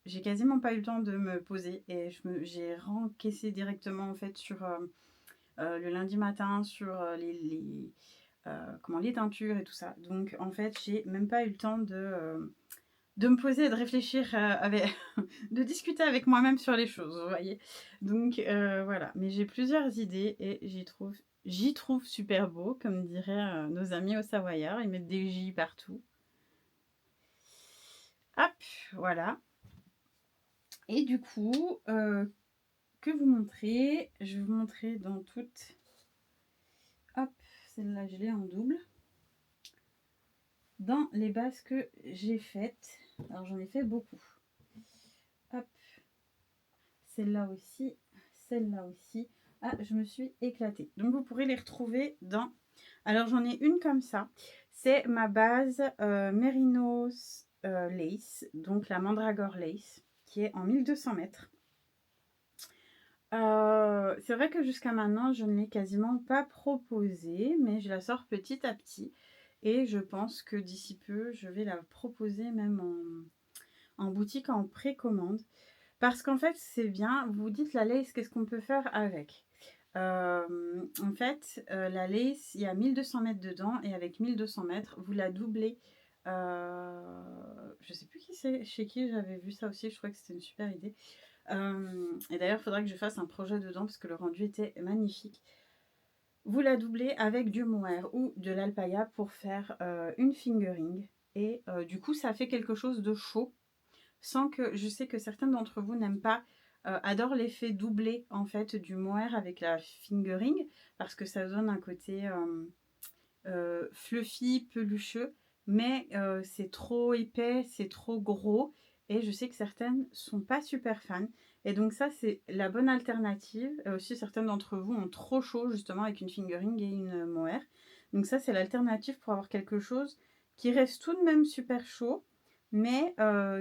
j'ai quasiment pas eu le temps de me poser et j'ai rencaissé directement en fait sur le lundi matin sur les teintures et tout ça. Donc en fait j'ai même pas eu le temps de me poser et de réfléchir de discuter avec moi-même sur les choses, vous voyez. Donc voilà, mais j'ai plusieurs idées et j'y trouve super beau, comme diraient nos amis au Savoyard, ils mettent des J partout. Hop, voilà. Et du coup, que vous montrer, je vais vous montrer dans toutes. Hop, celle-là, je l'ai en double. Dans les bases que j'ai faites, alors j'en ai fait beaucoup. Hop, celle-là aussi, celle-là aussi. Ah, je me suis éclatée. Donc vous pourrez les retrouver dans... Alors j'en ai une comme ça. C'est ma base Merinos Lace, donc la Mandragore Lace, qui est en 1200 mètres. C'est vrai que jusqu'à maintenant, je ne l'ai quasiment pas proposé, mais mais je la sors petit à petit. Et je pense que d'ici peu, je vais la proposer même en boutique en précommande. Parce qu'en fait, c'est bien, vous dites la lace, qu'est-ce qu'on peut faire avec? En fait, la lace, il y a 1200 mètres dedans et avec 1200 mètres, vous la doublez. Je sais plus qui c'est, chez qui j'avais vu ça aussi, je crois que c'était une super idée. Et d'ailleurs, il faudrait que je fasse un projet dedans parce que le rendu était magnifique. Vous la doublez avec du mohair ou de l'alpaïa pour faire une fingering. Et du coup, ça fait quelque chose de chaud. Sans que, je sais que certains d'entre vous n'aiment pas, adorent l'effet doublé en fait du mohair avec la fingering. Parce que ça donne un côté fluffy, pelucheux. Mais c'est trop épais, c'est trop gros. Et je sais que certaines sont pas super fans. Et donc ça, c'est la bonne alternative. Aussi, certaines d'entre vous ont trop chaud, justement, avec une fingering et une mohair. Donc ça, c'est l'alternative pour avoir quelque chose qui reste tout de même super chaud, mais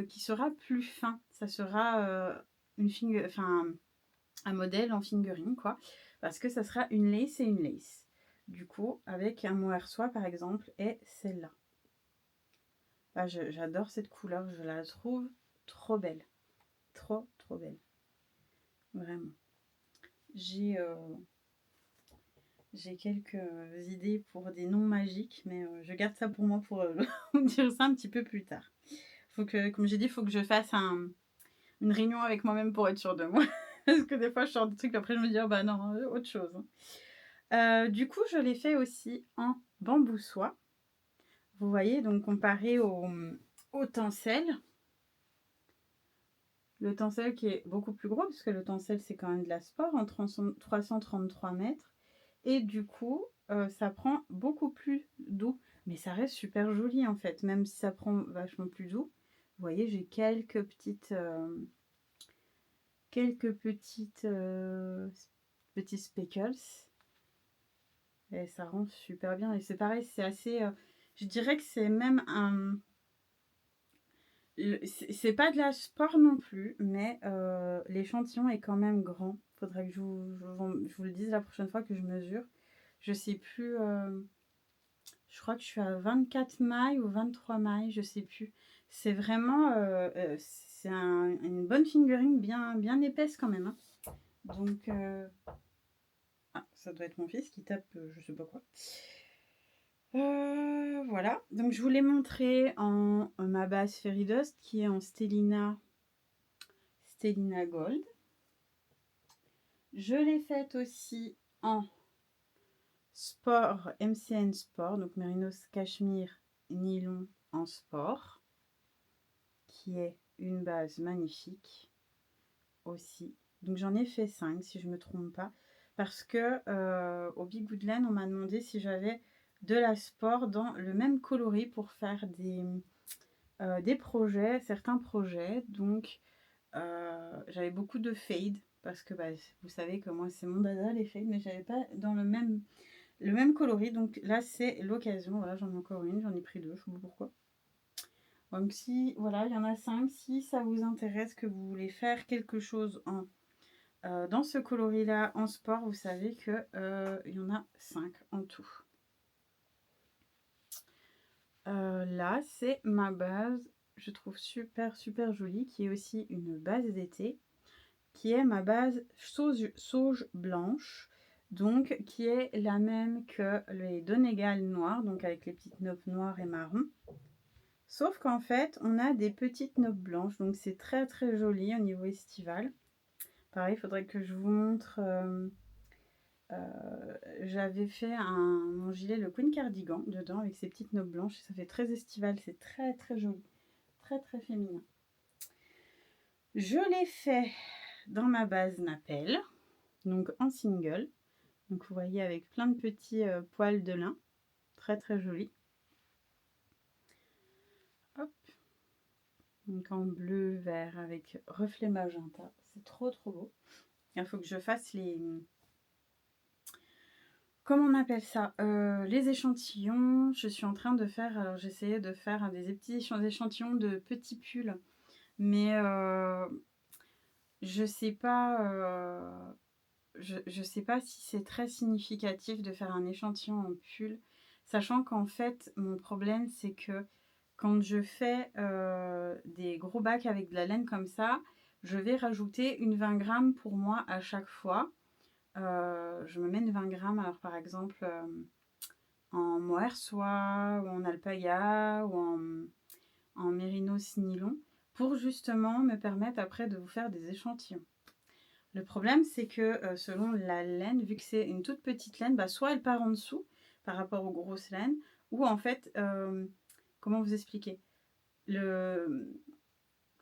qui sera plus fin. Ça sera un modèle en fingering, quoi. Parce que ça sera une lace et une lace. Du coup, avec un mohair soie, par exemple, et celle-là. Ah, j'adore cette couleur, je la trouve trop belle. Trop, trop belle. Vraiment. J'ai quelques idées pour des noms magiques, mais je garde ça pour moi pour vous dire ça un petit peu plus tard. Faut que, comme j'ai dit, il faut que je fasse une réunion avec moi-même pour être sûre de moi. Parce que des fois, je sors des trucs, après je me dis, oh bah non, autre chose. Du coup, je l'ai fait aussi en bambou soie. Vous voyez, donc comparé au tencel. Le tencel qui est beaucoup plus gros, parce que le tencel, c'est quand même de la sport, en 333 mètres. Et du coup, ça prend beaucoup plus d'eau. Mais ça reste super joli, en fait, même si ça prend vachement plus d'eau. Vous voyez, j'ai quelques petites petits speckles. Et ça rend super bien. Et c'est pareil, c'est assez... je dirais que c'est même un... C'est pas de la sport non plus, mais l'échantillon est quand même grand. Faudrait que je vous le dise la prochaine fois que je mesure. Je sais plus... je crois que je suis à 24 mailles ou 23 mailles, je sais plus. C'est vraiment... c'est une bonne fingering bien, bien épaisse quand même. Hein. Donc... ah, ça doit être mon fils qui tape je sais pas quoi. Voilà, donc je vous l'ai montré en ma base Fairy Dust qui est en Stellina Gold. Je l'ai faite aussi en sport, MCN Sport, donc Mérinos Cachemire Nylon en sport, qui est une base magnifique aussi. Donc j'en ai fait 5 si je ne me trompe pas, parce que au Big Woodland, on m'a demandé si j'avais de la sport dans le même coloris pour faire des projets, certains projets. Donc j'avais beaucoup de fade parce que bah, vous savez que moi c'est mon dada les fades, mais j'avais pas dans le même coloris. Donc là c'est l'occasion. Voilà, j'en ai encore une, j'en ai pris 2, je sais pas pourquoi. Donc si voilà, il y en a 5. Si ça vous intéresse, que vous voulez faire quelque chose dans ce coloris là en sport, vous savez que il y en a 5 en tout. Là c'est ma base, je trouve super super jolie, qui est aussi une base d'été, qui est ma base sauge blanche, donc qui est la même que les Donegal noirs, donc avec les petites notes noires et marron. Sauf qu'en fait, on a des petites notes blanches, donc c'est très très joli au niveau estival. Pareil, il faudrait que je vous montre. J'avais fait mon gilet, le Queen Cardigan, dedans avec ces petites notes blanches. Ça fait très estival, c'est très très joli, très très féminin. Je l'ai fait dans ma base Nappel, donc en single. Donc vous voyez avec plein de petits poils de lin, très très joli. Hop. Donc en bleu, vert avec reflet magenta, c'est trop trop beau. Il faut que je fasse les... Comment on appelle ça, les échantillons. Je suis en train de faire... Alors j'essayais de faire des petits échantillons de petits pulls. Mais je sais pas... je sais pas si c'est très significatif de faire un échantillon en pull, sachant qu'en fait, mon problème, c'est que quand je fais, des gros bacs avec de la laine comme ça, je vais rajouter une 20 grammes pour moi à chaque fois. Je me mets une 20 grammes, alors par exemple, en mohair soie ou en alpaga ou en mérinos nylon pour justement me permettre après de vous faire des échantillons. Le problème, c'est que selon la laine, vu que c'est une toute petite laine, bah, soit elle part en dessous par rapport aux grosses laines, ou en fait, comment vous expliquer le,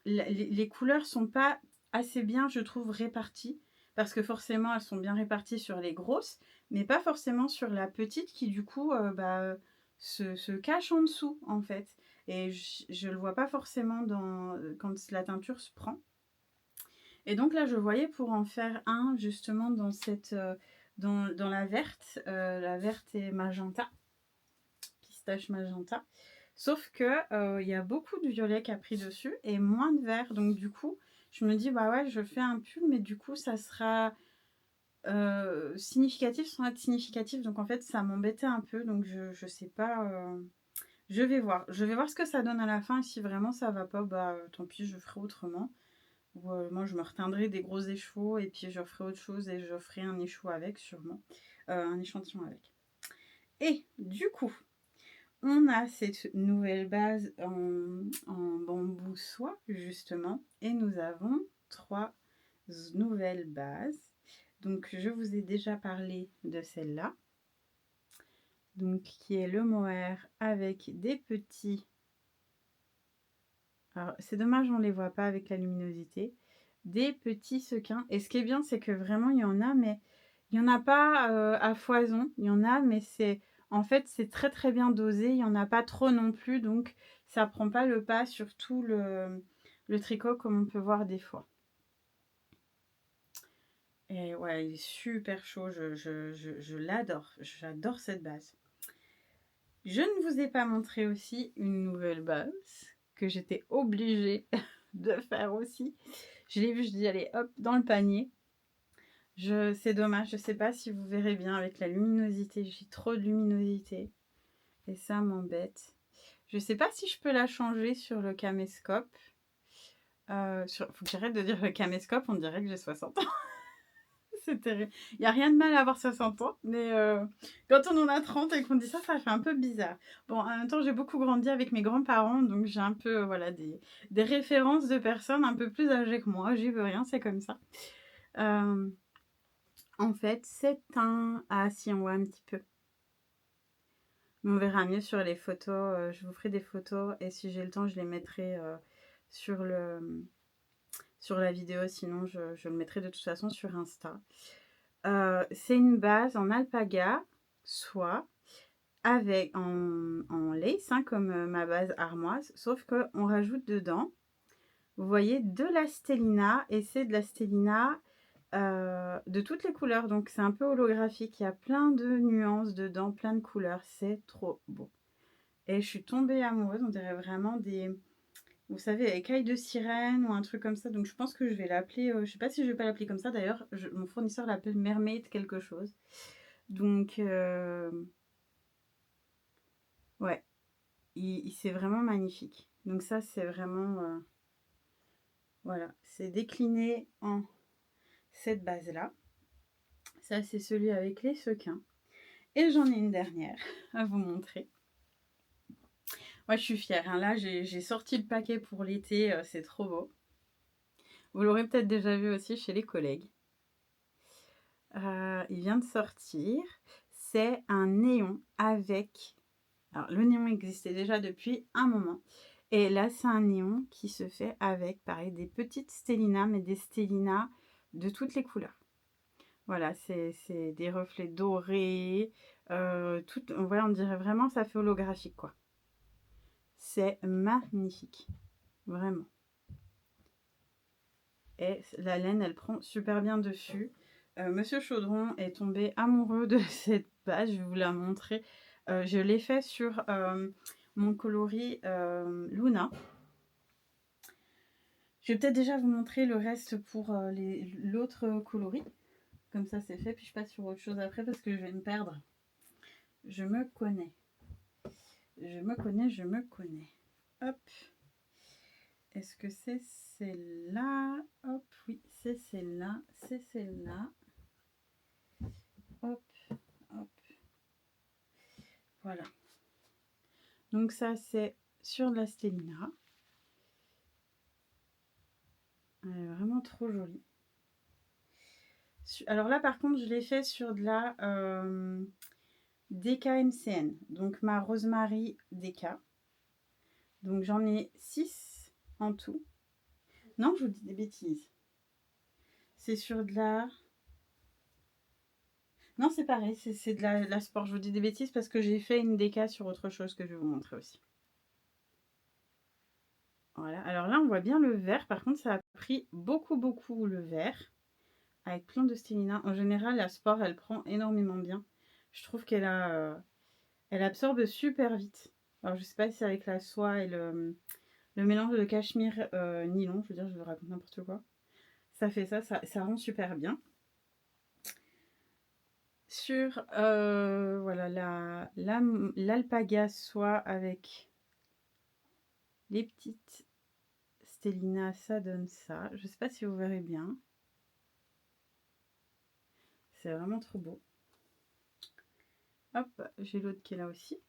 les couleurs sont pas assez bien, je trouve, réparties. Parce que forcément, elles sont bien réparties sur les grosses, mais pas forcément sur la petite qui, du coup, bah, se cache en dessous, en fait. Et je le vois pas forcément quand la teinture se prend. Et donc là, je voyais pour en faire un justement dans dans la verte et magenta, pistache magenta. Sauf que il y a beaucoup de violet qui a pris dessus et moins de vert. Donc du coup, je me dis bah ouais, je fais un pull, mais du coup, ça sera significatif sans être significatif. Donc en fait, ça m'embêtait un peu. Donc je sais pas. Je vais voir. Je vais voir ce que ça donne à la fin. Et si vraiment ça va pas, bah tant pis, je ferai autrement. Ou moi, je me reteindrai des gros échevaux et puis je ferai autre chose et je ferai un écheveau avec, sûrement. Un échantillon avec. Et du coup, on a cette nouvelle base en bambou soie, justement. Et nous avons 3 nouvelles bases. Donc, je vous ai déjà parlé de celle-là. Donc, qui est le mohair avec des petits... Alors, c'est dommage, on ne les voit pas avec la luminosité. Des petits sequins. Et ce qui est bien, c'est que vraiment, il y en a, mais il n'y en a pas à foison. Il y en a, mais c'est en fait, c'est très très bien dosé. Il n'y en a pas trop non plus, donc ça prend pas le pas sur tout le tricot comme on peut voir des fois. Et ouais, il est super chaud. Je l'adore. J'adore cette base. Je ne vous ai pas montré aussi une nouvelle base que j'étais obligée de faire aussi. Je l'ai vu, je dis allez hop dans le panier. C'est dommage, je sais pas si vous verrez bien avec la luminosité, j'ai trop de luminosité et ça m'embête. Je sais pas si je peux la changer sur le caméscope. Faut que j'arrête de dire le caméscope, on dirait que j'ai 60 ans. C'est terrible. Il n'y a rien de mal à avoir 60 ans, mais quand on en a 30 et qu'on dit ça, ça fait un peu bizarre. Bon, en même temps, j'ai beaucoup grandi avec mes grands-parents, donc j'ai un peu voilà, des références de personnes un peu plus âgées que moi. J'y veux rien, c'est comme ça. En fait, c'est un... Ah si, on voit un petit peu. On verra mieux sur les photos. Je vous ferai des photos et si j'ai le temps, je les mettrai sur la vidéo. Sinon, je le mettrai de toute façon sur Insta. C'est une base en alpaga, soie, avec en lace, hein, comme ma base armoise, sauf qu'on rajoute dedans, vous voyez, de la stélina, et c'est de la stélina de toutes les couleurs, donc c'est un peu holographique, il y a plein de nuances dedans, plein de couleurs, c'est trop beau. Et je suis tombée amoureuse, on dirait vraiment vous savez, écailles de sirène ou un truc comme ça, donc je pense que je vais l'appeler, je sais pas si je vais pas l'appeler comme ça d'ailleurs, mon fournisseur l'appelle Mermaid quelque chose. Donc, ouais, c'est vraiment magnifique. Donc ça, c'est vraiment, voilà, c'est décliné en cette base-là. Ça, c'est celui avec les sequins. Et j'en ai une dernière à vous montrer. Moi, je suis fière. Hein. Là, j'ai sorti le paquet pour l'été. C'est trop beau. Vous l'aurez peut-être déjà vu aussi chez les collègues. Il vient de sortir. C'est un néon avec... Alors, le néon existait déjà depuis un moment. Et là, c'est un néon qui se fait avec, pareil, des petites stellinas, mais des stellinas de toutes les couleurs. Voilà, c'est des reflets dorés. On dirait vraiment, ça fait holographique, quoi. C'est magnifique. Vraiment. Et la laine, elle prend super bien dessus. Monsieur Chaudron est tombé amoureux de cette base. Je vais vous la montrer. Je l'ai fait sur mon coloris Luna. Je vais peut-être déjà vous montrer le reste pour l'autre coloris. Comme ça, c'est fait. Puis je passe sur autre chose après parce que je vais me perdre. Je me connais. Je me connais, je me connais. Hop. Est-ce que c'est celle-là? Hop, oui, c'est celle-là. C'est celle-là. Hop, hop. Voilà. Donc ça, c'est sur de la Stélina. Elle est vraiment trop jolie. Alors là, par contre, je l'ai fait sur de la DKMCN. Donc ma Rosemary DK. Donc j'en ai 6 en tout. Non, je vous dis des bêtises. C'est sur de la... Non, c'est pareil, c'est de la sport. Je vous dis des bêtises parce que j'ai fait une DK sur autre chose que je vais vous montrer aussi. Voilà, alors là, on voit bien le vert. Par contre, ça a pris beaucoup, beaucoup le vert. Avec plein de Stélina. En général, la sport, elle prend énormément bien. Je trouve qu'elle elle absorbe super vite. Alors, je sais pas si c'est avec la soie et le mélange de cachemire nylon. Je veux dire, je vous raconte n'importe quoi. Ça fait ça rend super bien. Sur voilà l'alpaga soie avec les petites Stélina, ça donne ça. Je sais pas si vous verrez bien. C'est vraiment trop beau. Hop, j'ai l'autre qui est là aussi.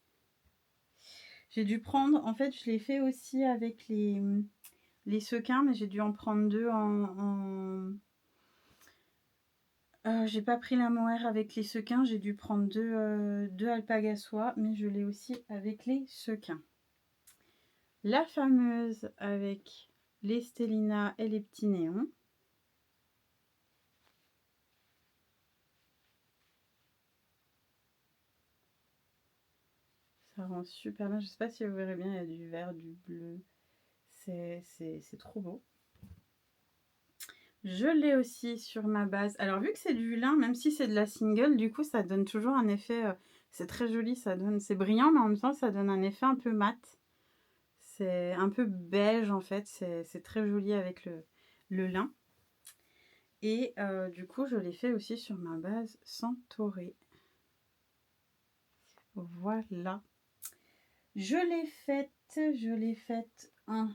J'ai dû prendre, en fait, je l'ai fait aussi avec les sequins, mais j'ai dû en prendre deux j'ai pas pris la mohair avec les sequins, j'ai dû prendre deux alpaga soie, mais je l'ai aussi avec les sequins. La fameuse avec les Stélina et les petits néons. Ça rend super bien. Je sais pas si vous verrez bien, il y a du vert, du bleu. C'est trop beau. Je l'ai aussi sur ma base. Alors vu que c'est du lin, même si c'est de la single, du coup ça donne toujours un effet... c'est très joli, c'est brillant, mais en même temps ça donne un effet un peu mat. C'est un peu beige en fait, c'est très joli avec le lin. Et du coup je l'ai fait aussi sur ma base Centauré. Voilà. Je l'ai faite un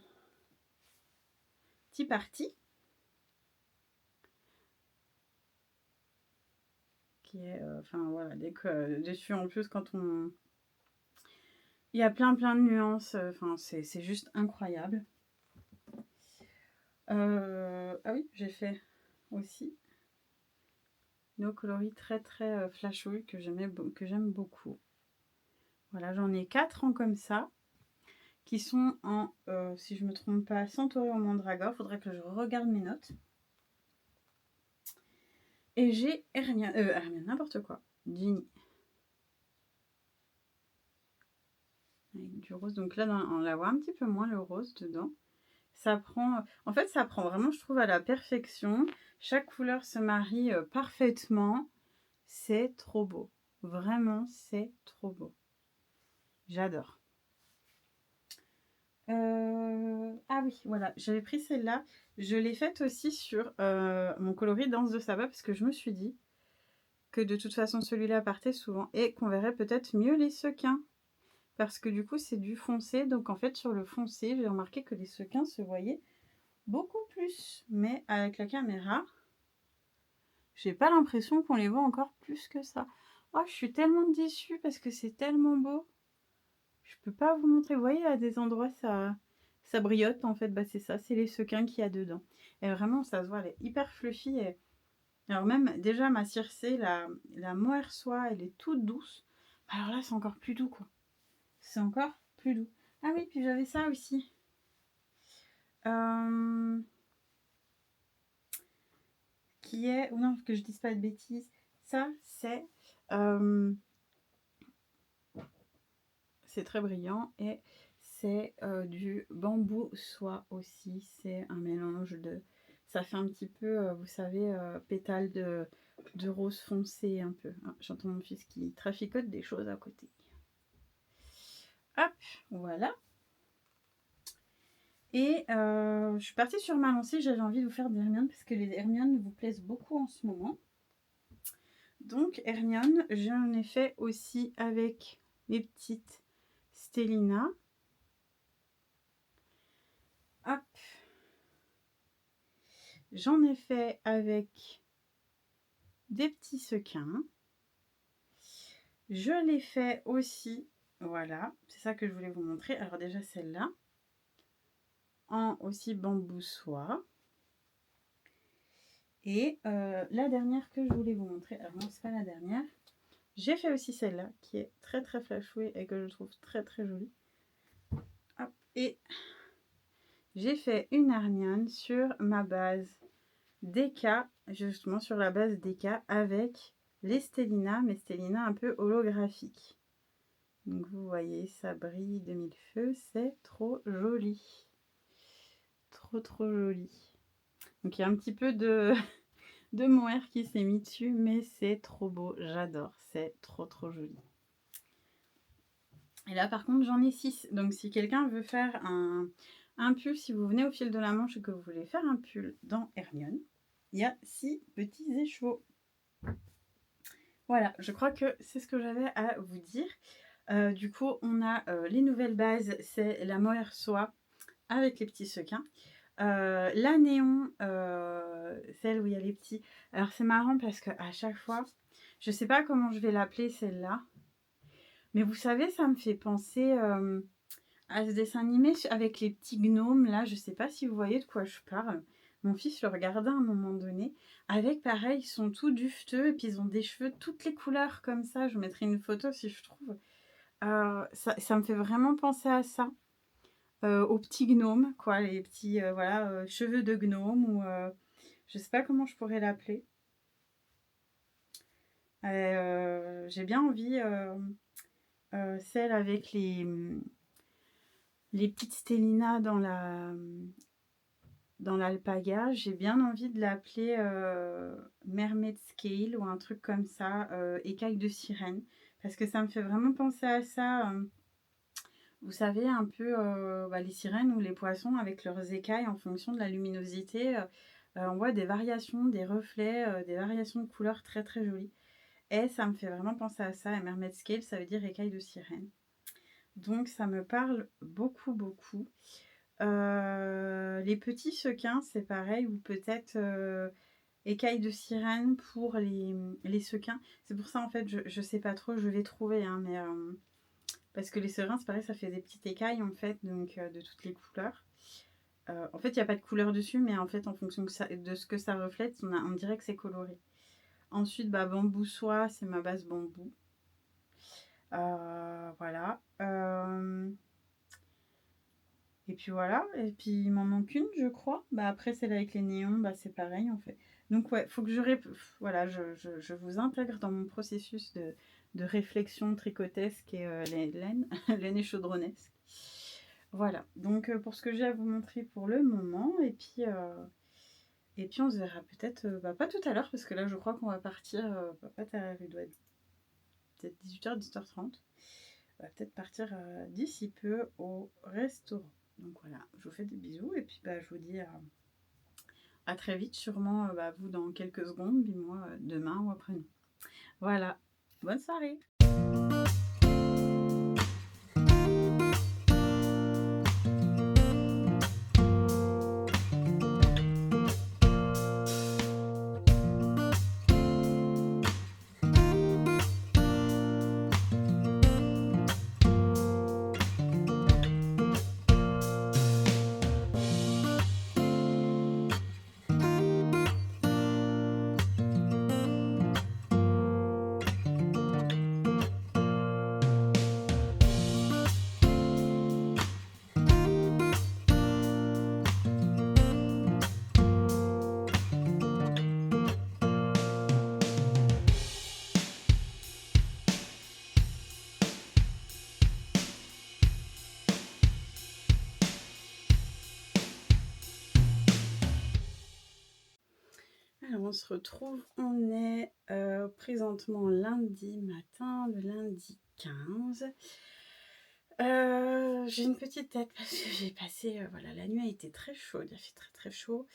petit parti. Qui est, enfin voilà, dès que dessus en plus quand on... Il y a plein de nuances, enfin c'est juste incroyable. Ah oui, j'ai fait aussi nos coloris très flashouille que j'aime beaucoup. Voilà, j'en ai 4 en comme ça, qui sont en, si je me trompe pas, Centauré au mandragore. Faudrait que je regarde mes notes. Et j'ai Hermione, n'importe quoi, Ginny. Avec du rose, donc là on la voit un petit peu moins le rose dedans. Ça prend, en fait ça prend vraiment, je trouve, à la perfection. Chaque couleur se marie parfaitement. C'est trop beau. Vraiment, c'est trop beau. J'adore. Ah oui, voilà, j'avais pris celle-là. Je l'ai faite aussi sur mon coloris Danse de Sabbat parce que je me suis dit que de toute façon celui-là partait souvent et qu'on verrait peut-être mieux les sequins. Parce que du coup c'est du foncé, donc en fait sur le foncé j'ai remarqué que les sequins se voyaient beaucoup plus. Mais avec la caméra, j'ai pas l'impression qu'on les voit encore plus que ça. Oh, je suis tellement déçue parce que c'est tellement beau. Je peux pas vous montrer. Vous voyez, à des endroits, ça brillote. En fait, bah, c'est ça. C'est les sequins qu'il y a dedans. Et vraiment, ça se voit, elle est hyper fluffy. Et... alors même, déjà, ma Circé, la mohair soie, elle est toute douce. Alors là, c'est encore plus doux, quoi. C'est encore plus doux. Ah oui, puis j'avais ça aussi. Qui est... ou non, que je dise pas de bêtises. Ça, c'est... c'est très brillant et c'est du bambou soie aussi. C'est un mélange de... ça fait un petit peu, vous savez, pétales de rose foncé un peu. Ah, j'entends mon fils qui traficote des choses à côté. Hop, voilà. Et je suis partie sur ma lancée. J'avais envie de vous faire des Hermione parce que les Hermione vous plaisent beaucoup en ce moment. Donc Hermione, j'en ai fait aussi avec les petites Stellina. Hop. J'en ai fait avec des petits sequins. Je l'ai fait aussi, voilà, c'est ça que je voulais vous montrer. Alors déjà celle-là, en aussi bambou soie. Et la dernière que je voulais vous montrer, alors non c'est pas la dernière, j'ai fait aussi celle-là qui est très très flashouée et que je trouve très très jolie. Hop. Et j'ai fait une Hermione sur ma base DK, justement sur la base DK avec les Stellina, mais Stellina un peu holographiques. Donc vous voyez, ça brille de mille feux, c'est trop joli. Trop trop joli. Donc il y a un petit peu de, de mohair qui s'est mis dessus, mais c'est trop beau, j'adore, c'est trop trop joli. Et là par contre j'en ai 6, donc si quelqu'un veut faire un pull, si vous venez au fil de la manche et que vous voulez faire un pull dans Hermione, il y a 6 petits écheveaux. Voilà, je crois que c'est ce que j'avais à vous dire. Du coup, on a les nouvelles bases, c'est la mohair soie avec les petits sequins. La néon, celle où il y a les petits. Alors c'est marrant parce que à chaque fois, je sais pas comment je vais l'appeler celle-là, mais vous savez, ça me fait penser à ce dessin animé avec les petits gnomes là. Je sais pas si vous voyez de quoi je parle. Mon fils le regardait à un moment donné. Avec pareil, ils sont tout dufteux et puis ils ont des cheveux toutes les couleurs comme ça. Je vous mettrai une photo si je trouve. Ça me fait vraiment penser à ça. Aux petits gnomes, quoi, les petits voilà, cheveux de gnome ou je sais pas comment je pourrais l'appeler. J'ai bien envie celle avec les petites Stellina dans l'alpaga. J'ai bien envie de l'appeler Mermaid Scale ou un truc comme ça, écaille de sirène, parce que ça me fait vraiment penser à ça. Vous savez, un peu les sirènes ou les poissons avec leurs écailles en fonction de la luminosité. On voit des variations, des reflets, des variations de couleurs très très jolies. Et ça me fait vraiment penser à ça. Et Mermaid Scale, ça veut dire écaille de sirène. Donc ça me parle beaucoup beaucoup. Les petits sequins, c'est pareil, ou peut-être écaille de sirène pour les sequins. C'est pour ça en fait, je sais pas trop, je vais trouver, hein, mais parce que les serins, c'est pareil, ça fait des petites écailles en fait, donc de toutes les couleurs. En fait, il n'y a pas de couleur dessus, mais en fait, en fonction de ce que ça reflète, on dirait que c'est coloré. Ensuite, bambou soie, c'est ma base bambou. Voilà. Et puis voilà. Et puis il m'en manque une, je crois. Après, celle avec les néons, c'est pareil en fait. Donc ouais, faut que voilà, je vous intègre dans mon processus de réflexion tricotesque et laine, laine et chaudronnesque. Voilà, donc pour ce que j'ai à vous montrer pour le moment, et puis on se verra peut-être, pas tout à l'heure, parce que là je crois qu'on va partir, il doit être peut-être 18h, 18h30. On va peut-être partir d'ici peu au restaurant. Donc voilà, je vous fais des bisous, et puis je vous dis à très vite, sûrement vous dans quelques secondes, puis moi demain ou après-demain. Voilà, bonne soirée! Alors on se retrouve, on est présentement lundi matin, le lundi 15. J'ai une petite tête parce que j'ai passé, voilà, la nuit a été très chaude, il a fait très très chaud.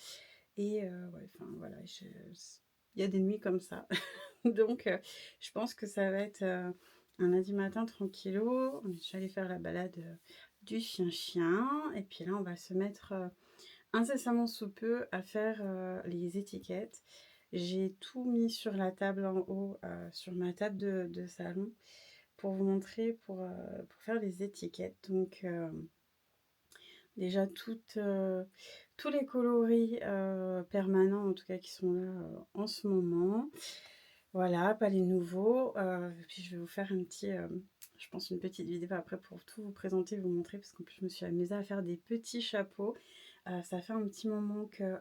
Et ouais, enfin voilà, il y a des nuits comme ça. Donc je pense que ça va être, un lundi matin tranquillo. On est déjà allé faire la balade, du chien-chien et puis là, on va se mettre, incessamment sous peu à faire, les étiquettes. J'ai tout mis sur la table en haut, sur ma table de salon pour vous montrer, pour faire les étiquettes. Donc déjà tous les coloris, permanents en tout cas qui sont là, en ce moment. Voilà, pas les nouveaux, puis je vais vous faire un petit, je pense une petite vidéo après pour tout vous présenter, vous montrer parce qu'en plus je me suis amusée à faire des petits chapeaux. Ça fait un petit moment que,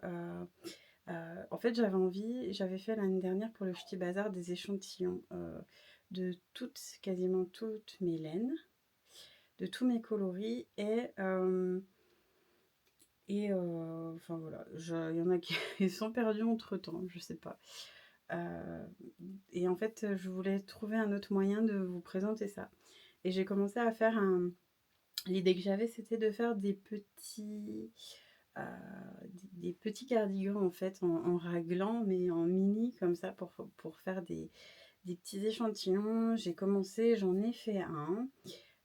en fait j'avais fait l'année dernière pour le Ch'ti Bazar des échantillons, de quasiment toutes mes laines, de tous mes coloris enfin voilà, il y en a qui sont perdus entre-temps, je sais pas. Heu et en fait, je voulais trouver un autre moyen de vous présenter ça et j'ai commencé à faire un l'idée que j'avais, c'était de faire heu, des petits cardigans, en fait, en raglan, mais en mini comme ça pour faire des petits échantillons. J'ai commencé, j'en ai fait un.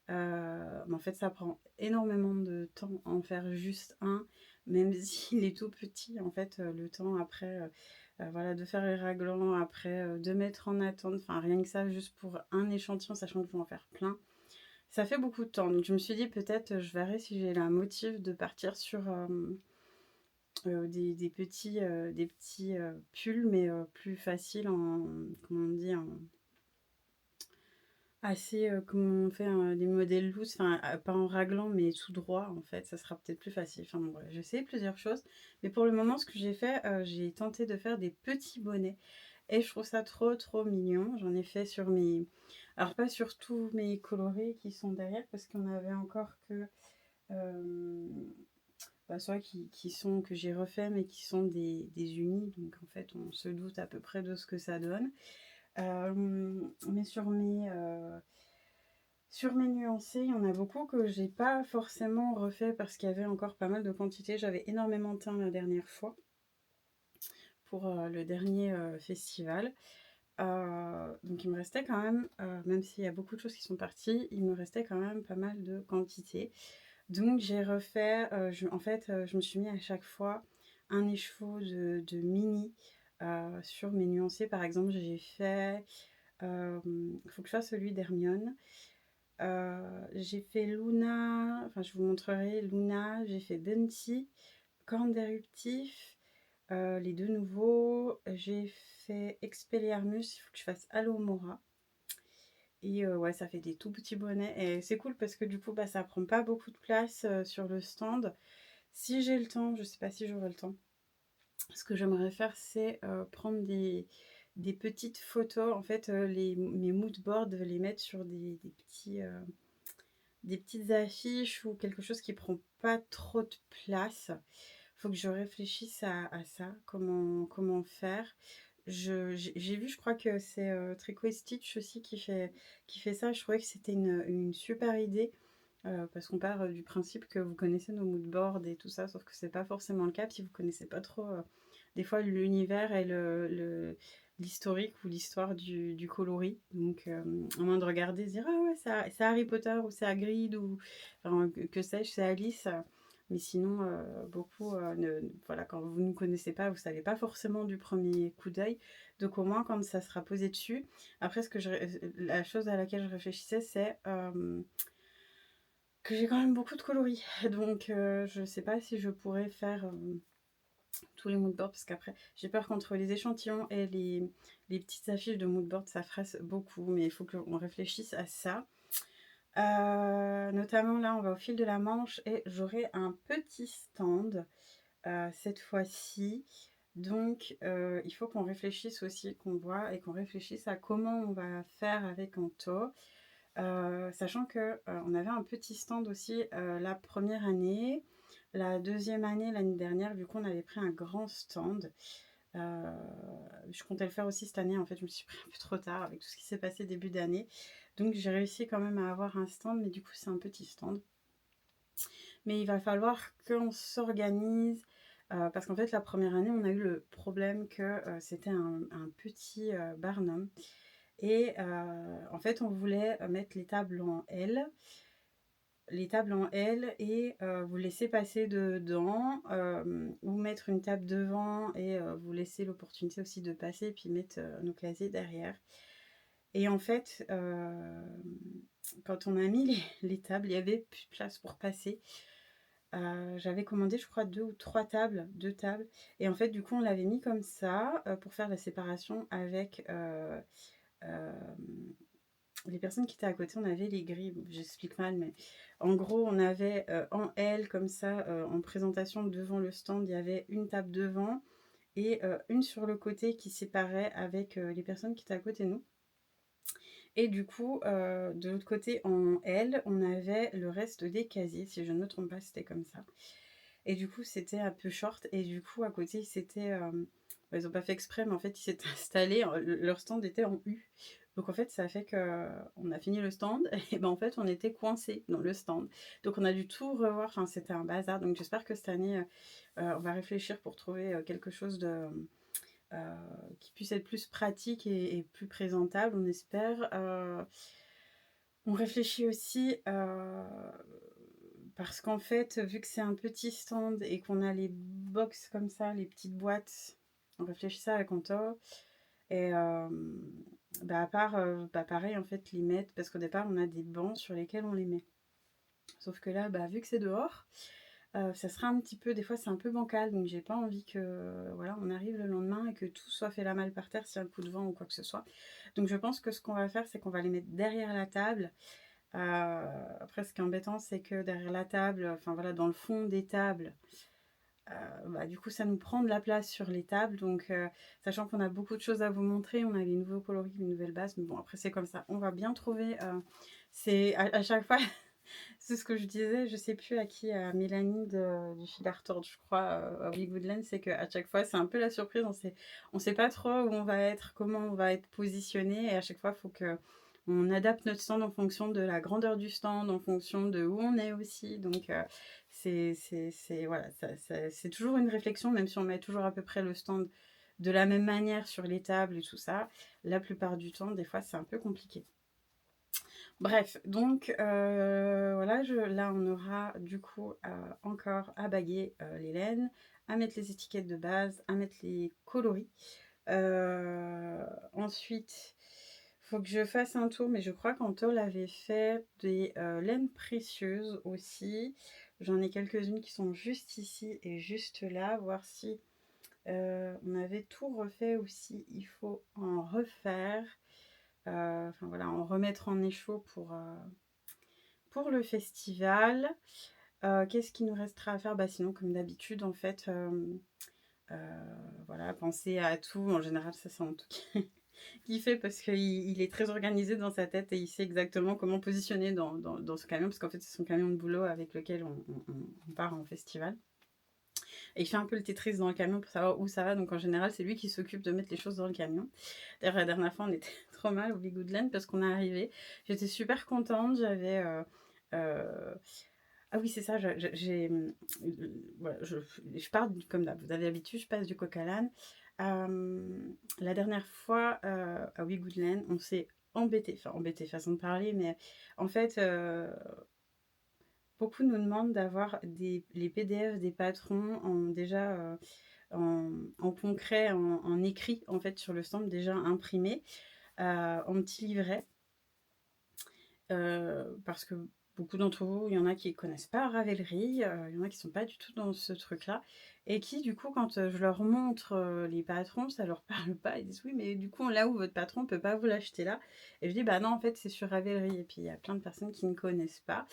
Mais en fait, ça prend énormément de temps à en faire juste un, même s'il est tout petit. En fait, le temps après, voilà, de faire les raglans, après, de mettre en attente, enfin rien que ça, juste pour un échantillon, sachant qu'il faut en faire plein, ça fait beaucoup de temps. Donc je me suis dit peut-être, je verrai si j'ai la motive de partir sur, des petits pulls, mais plus faciles en comment on dit? Assez, comme on fait des modèles loose, enfin, pas en raglan, mais tout droit, en fait, ça sera peut-être plus facile. Enfin bon, bref, j'ai essayé plusieurs choses, mais pour le moment, ce que j'ai fait, j'ai tenté de faire des petits bonnets et je trouve ça trop, trop mignon. J'en ai fait sur mes alors pas sur tous mes colorés qui sont derrière, parce qu'il y en avait encore que, hem, bah, soit qui sont que j'ai refait, mais qui sont des unis, donc en fait, on se doute à peu près de ce que ça donne. Mais sur mes nuancés, il y en a beaucoup que j'ai pas forcément refait parce qu'il y avait encore pas mal de quantité. J'avais énormément teint la dernière fois pour, le dernier, festival. Donc il me restait quand même, même s'il y a beaucoup de choses qui sont parties, il me restait quand même pas mal de quantité. Donc j'ai refait, en fait, je me suis mis à chaque fois un écheveau de mini, sur mes nuancés. Par exemple, j'ai fait, il faut que je fasse celui d'Hermione. J'ai fait Luna, enfin je vous montrerai Luna, j'ai fait Bunty, Corne d'éruptif, les 2 nouveaux. J'ai fait Expelliarmus, il faut que je fasse Alomora et ouais, ça fait des tout petits bonnets et c'est cool parce que du coup, bah, ça prend pas beaucoup de place, sur le stand. Si j'ai le temps, je sais pas si j'aurai le temps, ce que j'aimerais faire, c'est, prendre des petites photos, en fait, mes mood boards, les mettre sur des petites affiches ou quelque chose qui prend pas trop de place. Faut que je réfléchisse à ça, comment faire. J'ai vu, je crois que c'est Tricot et Stitch aussi qui fait ça. Je trouvais que c'était une super idée, parce qu'on part du principe que vous connaissez nos mood boards et tout ça, sauf que c'est pas forcément le cas. Puis vous connaissez pas trop, des fois, l'univers et l'historique ou l'histoire du coloris. Donc, à moins de regarder, se dire ah ouais, c'est Harry Potter ou c'est Hagrid ou enfin, que sais-je, c'est Alice. Mais sinon, beaucoup, voilà, quand vous ne connaissez pas, vous savez pas forcément du premier coup d'œil. Donc au moins, quand ça sera posé dessus. Après, la chose à laquelle je réfléchissais, c'est que j'ai quand même beaucoup de coloris. Donc, je sais pas si je pourrais faire tous les moodboards, parce qu'après, j'ai peur qu'entre les échantillons et les petites affiches de moodboard, ça fasse beaucoup. Mais il faut qu'on réfléchisse à ça. Notamment là, on va au fil de la Manche et j'aurai un petit stand cette fois-ci. Donc, il faut qu'on réfléchisse aussi, qu'on voit et qu'on réfléchisse à comment on va faire avec Anto. Sachant que on avait un petit stand aussi la première année. La deuxième année, l'année dernière, vu qu'on avait pris un grand stand, euh, je comptais le faire aussi cette année. En fait, je me suis pris un peu trop tard avec tout ce qui s'est passé début d'année. Donc, j'ai réussi quand même à avoir un stand, mais du coup, c'est un petit stand. Mais il va falloir qu'on s'organise Parce qu'en fait, la première année, on a eu le problème que, c'était un petit, barnum et en fait, on voulait, mettre les tables en L et vous laisser passer dedans, ou mettre une table devant et vous laisser l'opportunité aussi de passer, puis mettre, nos casiers derrière. Et en fait, quand on a mis les tables, il y avait plus de place pour passer. J'avais commandé, je crois, 2 ou 3 tables, 2 tables et en fait, du coup, on l'avait mis comme ça, pour faire la séparation avec, hem, les personnes qui étaient à côté. On avait les grilles, bon, j'explique mal, mais en gros, on avait, en L comme ça, en présentation devant le stand, il y avait une table devant et une sur le côté qui séparait avec, les personnes qui étaient à côté de nous. Et du coup, de l'autre côté, en L, on avait le reste des casiers, si je ne me trompe pas, c'était comme ça. Et du coup, c'était un peu short. Et du coup, à côté, c'était, bah, ils ont pas fait exprès, mais en fait, ils s'étaient installés, leur stand était en U. Donc en fait, ça a fait que on a fini le stand et ben en fait, on était coincés dans le stand. Donc on a dû tout revoir, enfin, c'était un bazar. Donc j'espère que cette année, on va réfléchir pour trouver, quelque chose de, qui puisse être plus pratique et plus présentable, on espère. On réfléchit aussi, parce qu'en fait, vu que c'est un petit stand et qu'on a les box comme ça, les petites boîtes, on réfléchit ça avec Anto. Et bah, à part, bah, pareil, en fait, les mettre, parce qu'au départ, on a des bancs sur lesquels on les met. Sauf que là, bah, vu que c'est dehors, ça sera un petit peu, des fois c'est un peu bancal, donc j'ai pas envie que voilà, on arrive le lendemain et que tout soit fait la malle par terre s'il y a un coup de vent ou quoi que ce soit. Donc je pense que ce qu'on va faire, c'est qu'on va les mettre derrière la table. Après, ce qui est embêtant, c'est que derrière la table, enfin voilà, dans le fond des tables, bah, du coup, ça nous prend de la place sur les tables. Donc, sachant qu'on a beaucoup de choses à vous montrer, on a les nouveaux coloris, les nouvelles bases. Mais bon, après, c'est comme ça. On va bien trouver. C'est à chaque fois, c'est ce que je disais, je sais plus à qui, à Mélanie du fil à retordre, je crois, à We Goodland, c'est qu'à chaque fois, c'est un peu la surprise. On sait pas trop où on va être, comment on va être positionné. Et à chaque fois, il faut que on adapte notre stand en fonction de la grandeur du stand, en fonction de où on est aussi. Donc, voilà, c'est toujours une réflexion, même si on met toujours à peu près le stand de la même manière sur les tables et tout ça. La plupart du temps, des fois, c'est un peu compliqué. Bref, donc voilà, là on aura du coup encore à baguer les laines, à mettre les étiquettes de base, à mettre les coloris. Ensuite, il faut que je fasse un tour, mais je crois qu'Antol avait fait des laines précieuses aussi. J'en ai quelques-unes qui sont juste ici et juste là, voir si on avait tout refait ou si il faut en refaire. Enfin voilà, en remettre en échaud pour le festival. Qu'est-ce qu'il nous restera à faire? Bah, sinon, comme d'habitude, en fait, voilà, penser à tout. En général, ça, c'est un truc qu'il fait parce qu'il est très organisé dans sa tête et il sait exactement comment positionner dans ce camion, parce qu'en fait, c'est son camion de boulot avec lequel on part en festival. Et il fait un peu le Tetris dans le camion pour savoir où ça va. Donc en général, c'est lui qui s'occupe de mettre les choses dans le camion. D'ailleurs, la dernière fois, on était trop mal au Big Woodland parce qu'on est arrivé. J'étais super contente. J'avais. Ah oui, c'est ça. Voilà, je pars comme d'hab. Vous avez l'habitude, je passe du coq à l'âne. La dernière fois, à Wigoodland, on s'est embêté. Enfin, embêté, façon de parler, mais en fait, beaucoup nous demandent d'avoir les PDF des patrons déjà en concret, en écrit, en fait, sur le stand, déjà imprimé, en petit livret. Parce que beaucoup d'entre vous, il y en a qui ne connaissent pas Ravelry, il y en a qui ne sont pas du tout dans ce truc-là, et qui, du coup, quand je leur montre les patrons, ça leur parle pas. Ils disent oui, mais du coup, là où votre patron ne peut pas vous l'acheter là. Et je dis bah non, en fait, c'est sur Ravelry. Et puis, il y a plein de personnes qui ne connaissent pas.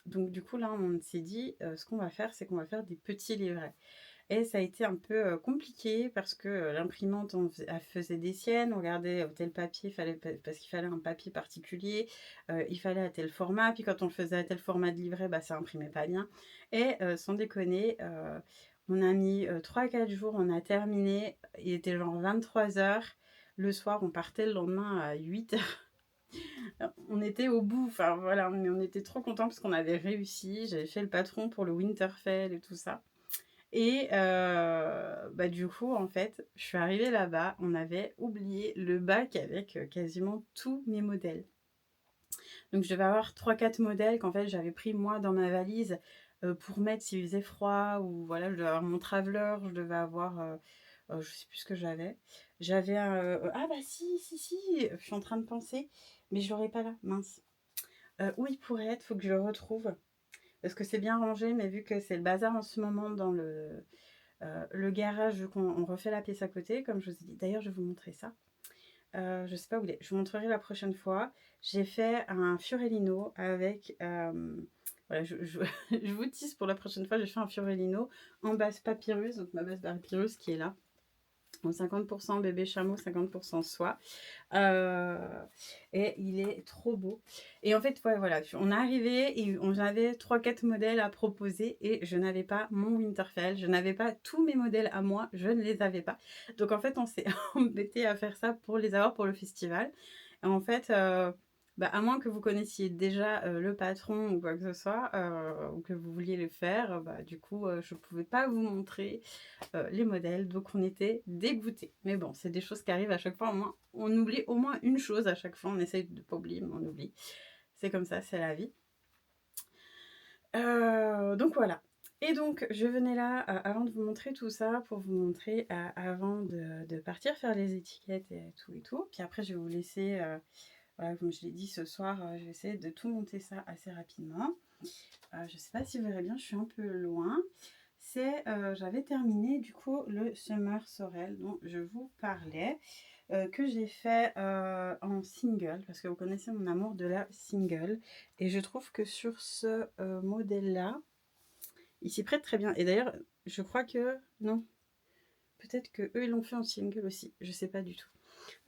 Donc, du coup, là, on s'est dit, ce qu'on va faire, c'est qu'on va faire des petits livrets. Et ça a été un peu compliqué parce que l'imprimante elle faisait des siennes, on regardait tel papier, parce qu'il fallait un papier particulier, il fallait à tel format, puis quand on le faisait à tel format de livret, bah, ça imprimait pas bien. Et sans déconner, on a mis 3-4 jours, on a terminé, il était genre 23 heures. Le soir, on partait le lendemain à 8 heures. On était au bout, enfin voilà, on était trop contents parce qu'on avait réussi. J'avais fait le patron pour le Winterfell et tout ça. Et bah, du coup, en fait, je suis arrivée là-bas, on avait oublié le bac avec, quasiment tous mes modèles. Donc je devais avoir 3 4 modèles qu'en fait j'avais pris moi dans ma valise, pour mettre s'il faisait froid ou voilà, je devais avoir mon traveler, je devais avoir, je sais plus ce que j'avais. J'avais un, ah bah si, je suis en train de penser, mais je l'aurais pas là, mince. Où il pourrait être? Faut que je le retrouve parce que c'est bien rangé, mais vu que c'est le bazar en ce moment dans le garage, vu qu'on on refait la pièce à côté, comme je vous ai dit. D'ailleurs, je vais vous montrer ça. Je sais pas où il est. Je vous montrerai la prochaine fois. J'ai fait un Fiorellino avec, voilà, je vous tease pour la prochaine fois. J'ai fait un Fiorellino en base papyrus, donc ma base papyrus qui est là. Donc 50% bébé chameau, 50% soie. Euh, et il est trop beau. Et en fait, ouais, voilà, on est arrivé et on avait 3 4 modèles à proposer et je n'avais pas mon Winterfell, je n'avais pas tous mes modèles à moi, je ne les avais pas. Donc en fait, on s'est embêté à faire ça pour les avoir pour le festival. Et en fait, bah, à moins que vous connaissiez déjà le patron ou quoi que ce soit, ou que vous vouliez le faire, bah, du coup, je ne pouvais pas vous montrer les modèles, donc on était dégoûtés. Mais bon, c'est des choses qui arrivent à chaque fois. Au moins, on oublie au moins une chose à chaque fois. On essaye de ne pas oublier, mais on oublie. C'est comme ça, c'est la vie. Donc voilà. Et donc, je venais là avant de vous montrer tout ça, pour vous montrer avant de partir faire les étiquettes et tout et tout. Puis après, je vais vous laisser, voilà, comme je l'ai dit ce soir, je vais essayer de tout monter ça assez rapidement. Je sais pas si vous verrez bien, je suis un peu loin. J'avais terminé du coup le Summer Sorel dont je vous parlais, que j'ai fait en single, parce que vous connaissez mon amour de la single. Et je trouve que sur ce modèle-là, il s'y prête très bien. Et d'ailleurs, je crois que... Non, peut-être que eux ils l'ont fait en single aussi, je sais pas du tout.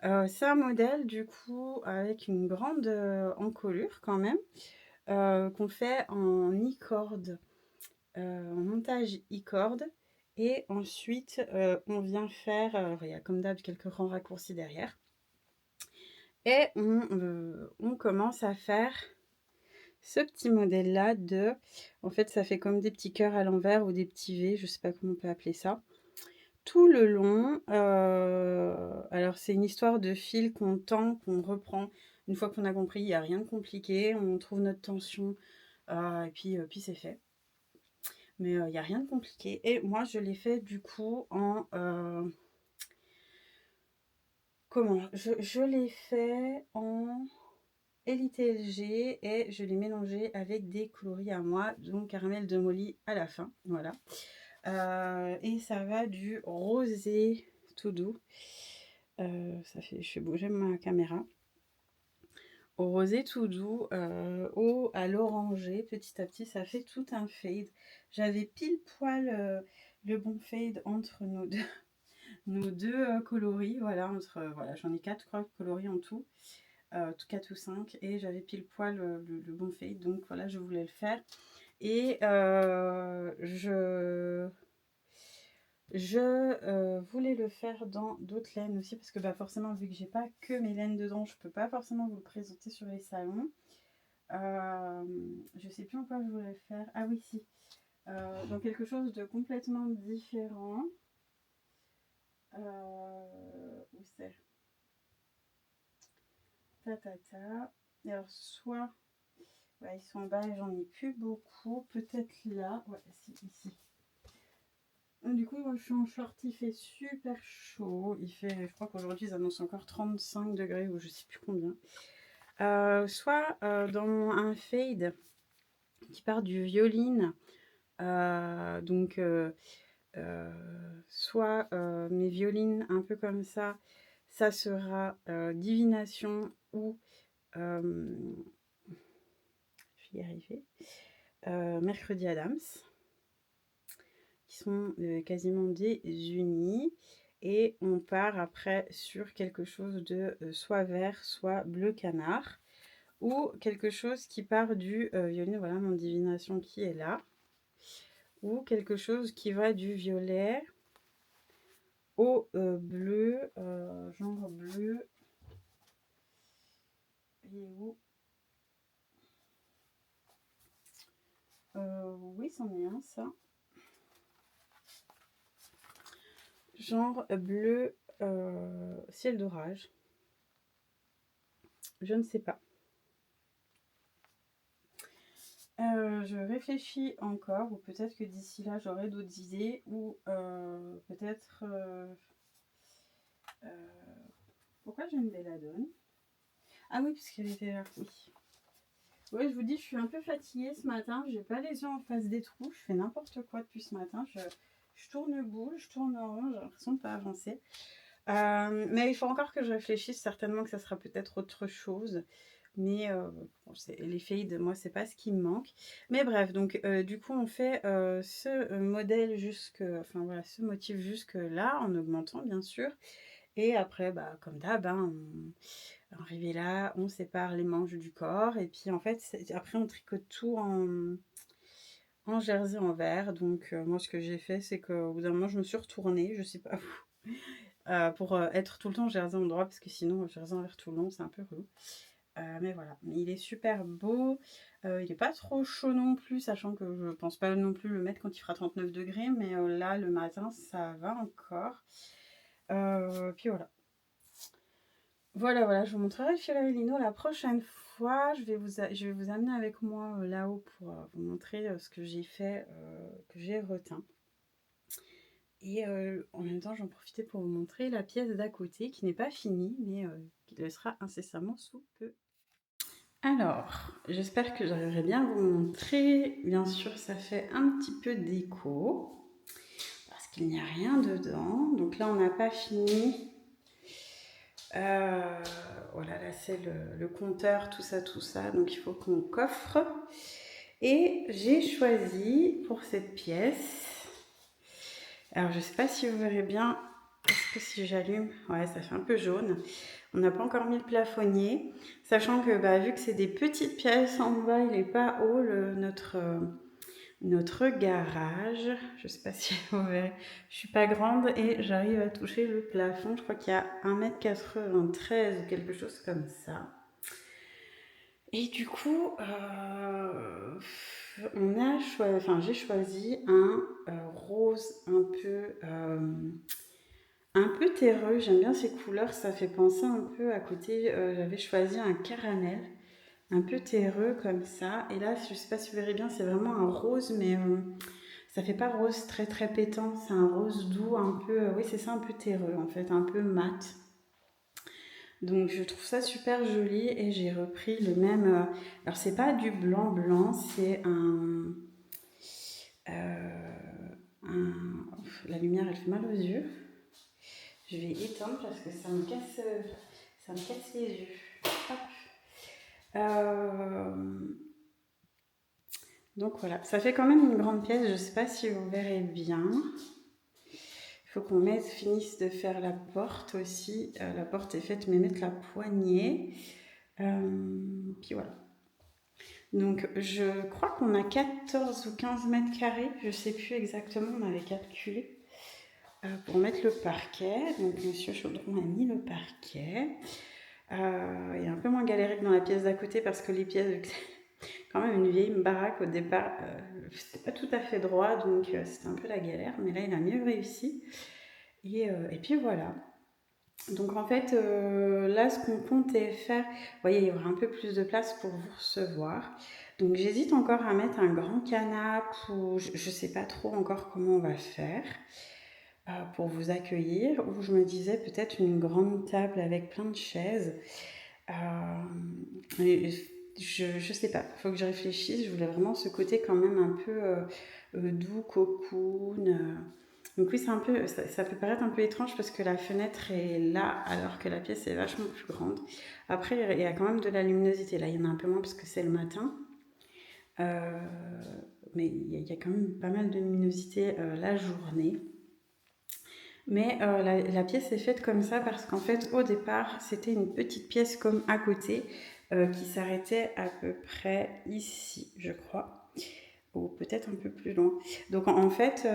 C'est un modèle du coup avec une grande encolure quand même, qu'on fait en e-corde, en montage e-corde. Et ensuite, on vient faire, il y a comme d'hab quelques grands raccourcis derrière. Et on commence à faire ce petit modèle-là de... En fait, ça fait comme des petits cœurs à l'envers ou des petits V, je sais pas comment on peut appeler ça. Tout le long, alors c'est une histoire de fil qu'on tend, qu'on reprend. Une fois qu'on a compris, il n'y a rien de compliqué, on trouve notre tension, et puis c'est fait. Mais il n'y a rien de compliqué. Et moi, je l'ai fait du coup en... comment je l'ai fait en Elite LG et je l'ai mélangé avec des coloris à moi, donc caramel de Molly à la fin. Voilà. Et ça va du rosé tout doux. Ça fait, je fais bouger ma caméra. Au rosé tout doux, à l'orangé, petit à petit, ça fait tout un fade. J'avais pile poil le bon fade entre nos deux coloris. Voilà, voilà, j'en ai 4 coloris en tout. 4 ou 5. Et j'avais pile poil le bon fade. Donc voilà, je voulais le faire. Et je voulais le faire dans d'autres laines aussi, parce que bah, forcément, vu que j'ai pas que mes laines dedans, je peux pas forcément vous le présenter sur les salons. Je sais plus en quoi je voulais le faire. Ah oui, si. Donc quelque chose de complètement différent. Où c'est? Ta. Et alors, soit... Ouais, ils sont en bas et j'en ai plus beaucoup. Peut-être là. Ouais, si, ici. Du coup, moi, je suis en short, il fait super chaud. Il fait, je crois qu'aujourd'hui, ils annoncent encore 35 degrés ou je sais plus combien. Soit dans un fade qui part du violine. Donc, soit mes violines un peu comme ça sera divination ou je vais y arriver. Mercredi Adams, qui sont quasiment des unis. Et on part après sur quelque chose de soit vert, soit bleu canard. Ou quelque chose qui part du violet, voilà mon divination qui est là. Ou quelque chose qui va du violet au bleu, genre bleu. Et où oui, c'en est un, ça. genre bleu ciel d'orage. Je ne sais pas. Je réfléchis encore, ou peut-être que d'ici là j'aurai d'autres idées, ou peut-être... pourquoi j'ai une belladone? Ah oui, parce qu'elle était là, oui. Ouais, je vous dis, je suis un peu fatiguée ce matin, j'ai pas les yeux en face des trous, je fais n'importe quoi depuis ce matin, je tourne boule, je tourne en rond, j'ai l'impression de pas avancer. Mais il faut encore que je réfléchisse, certainement que ça sera peut-être autre chose. Mais bon, les fades, moi, c'est pas ce qui me manque. Mais bref, donc du coup, on fait ce modèle enfin voilà, ce motif jusque là, en augmentant bien sûr. Et après, bah, comme d'hab, hein, arrivé là, on sépare les manches du corps. Et puis en fait, après, on tricote tout en jersey en vert. Donc moi, ce que j'ai fait, c'est qu'au bout d'un moment, je me suis retournée, je sais pas vous, pour être tout le temps jersey en droit, parce que sinon, jersey en vert tout le long, c'est un peu relou. Mais voilà, mais il est super beau, il n'est pas trop chaud non plus, sachant que je pense pas non plus le mettre quand il fera 39 degrés, mais là, le matin, ça va encore. Puis voilà. Voilà, je vous montrerai le fiolet lino la prochaine fois. Je vais vous amener avec moi là-haut pour vous montrer ce que j'ai fait, que j'ai reteint. Et en même temps, j'en profitais pour vous montrer la pièce d'à côté, qui n'est pas finie, mais qui le sera incessamment sous peu. Alors, j'espère que j'arriverai bien à vous montrer. Bien sûr, ça fait un petit peu d'écho, parce qu'il n'y a rien dedans. Donc là, on n'a pas fini. Voilà, là, c'est le compteur, tout ça. Donc, il faut qu'on coffre. Et j'ai choisi pour cette pièce... Alors, je ne sais pas si vous verrez bien. Est-ce que si j'allume... Ouais, ça fait un peu jaune. On n'a pas encore mis le plafonnier, sachant que vu que c'est des petites pièces en bas, il n'est pas haut notre garage. Je ne sais pas si vous verrez, je suis pas grande et j'arrive à toucher le plafond. Je crois qu'il y a 1,93 m ou quelque chose comme ça. Et du coup, j'ai choisi un rose un peu terreux. J'aime bien ces couleurs, ça fait penser un peu à côté. J'avais choisi un caramel, un peu terreux comme ça. Et là, je sais pas si vous verrez bien, c'est vraiment un rose, mais ça fait pas rose très très pétant. C'est un rose doux, un peu, oui c'est ça, un peu terreux en fait, un peu mat. Donc je trouve ça super joli et j'ai repris le même. Alors c'est pas du blanc blanc, c'est la lumière elle fait mal aux yeux. Je vais éteindre parce que ça me casse les yeux. Hop. Donc voilà, ça fait quand même une grande pièce. Je ne sais pas si vous verrez bien. Il faut qu'on finisse de faire la porte aussi. La porte est faite, mais mettre la poignée. Puis voilà. Donc je crois qu'on a 14 ou 15 mètres carrés. Je ne sais plus exactement, on avait calculé. Pour mettre le parquet. Donc Monsieur Chaudron a mis le parquet. Il y a un peu moins galéré que dans la pièce d'à côté parce que les pièces, quand même une vieille baraque au départ, c'était pas tout à fait droit, donc c'était un peu la galère, mais là il a mieux réussi. Et puis voilà. Donc en fait, là ce qu'on comptait faire, vous voyez, il y aura un peu plus de place pour vous recevoir. Donc j'hésite encore à mettre un grand canapé ou je sais pas trop encore comment on va faire pour vous accueillir, ou je me disais peut-être une grande table avec plein de chaises. Je sais pas, il faut que je réfléchisse. Je voulais vraiment ce côté quand même un peu doux, cocoon. Donc oui, c'est un peu, ça peut paraître un peu étrange parce que la fenêtre est là alors que la pièce est vachement plus grande. Après, il y a quand même de la luminosité. Là, il y en a un peu moins parce que c'est le matin. Mais il y a quand même pas mal de luminosité la journée. Mais la pièce est faite comme ça parce qu'en fait, au départ, c'était une petite pièce comme à côté qui s'arrêtait à peu près ici, je crois, ou peut-être un peu plus loin. Donc en fait,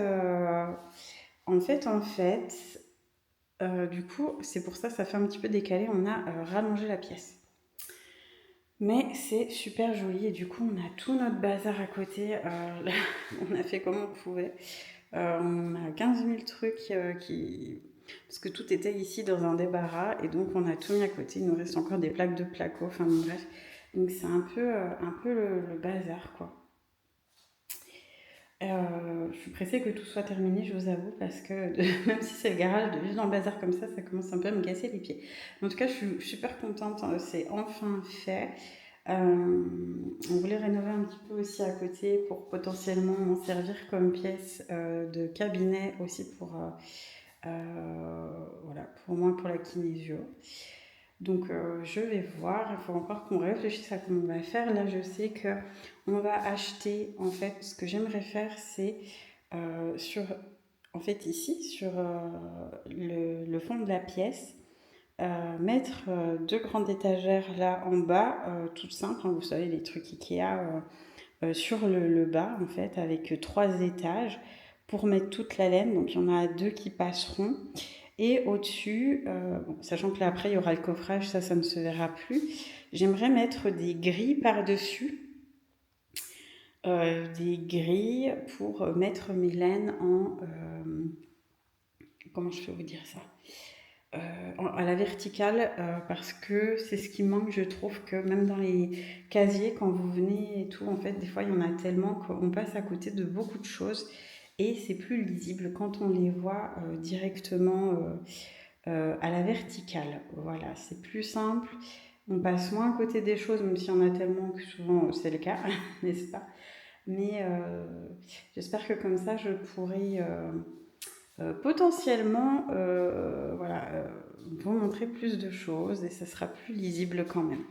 du coup, c'est pour ça que ça fait un petit peu décalé. On a rallongé la pièce. Mais c'est super joli et du coup, on a tout notre bazar à côté. Là, on a fait comme on pouvait. On a 15 000 trucs qui... Parce que tout était ici dans un débarras et donc on a tout mis à côté. Il nous reste encore des plaques de placo, enfin bon, bref. Donc c'est un peu le bazar, quoi. Je suis pressée que tout soit terminé, je vous avoue, parce que même si c'est le garage, de vivre dans le bazar comme ça commence un peu à me casser les pieds. En tout cas, je suis super contente, c'est enfin fait. On voulait rénover un petit peu aussi à côté pour potentiellement m'en servir comme pièce de cabinet aussi voilà, pour moi, pour la kinésio. Donc je vais voir, il faut encore qu'on réfléchisse à comment on va faire. Là, je sais que on va acheter, en fait, ce que j'aimerais faire, c'est en fait, ici, sur le fond de la pièce, mettre deux grandes étagères là en bas, toutes simples, hein, vous savez, les trucs Ikea sur le bas, en fait, avec trois étages pour mettre toute la laine. Donc il y en a deux qui passeront. Et au-dessus, bon, sachant que là après il y aura le coffrage, ça ne se verra plus, j'aimerais mettre des grilles par-dessus. Des grilles pour mettre mes laines en... comment je peux vous dire ça à la verticale, parce que c'est ce qui manque, je trouve, que même dans les casiers, quand vous venez et tout, en fait, des fois, il y en a tellement qu'on passe à côté de beaucoup de choses et c'est plus lisible quand on les voit directement à la verticale. Voilà, c'est plus simple. On passe moins à côté des choses, même s'il y en a tellement que souvent c'est le cas, n'est-ce pas? Mais j'espère que comme ça, je pourrai potentiellement voilà, vous montrer plus de choses et ça sera plus lisible quand même.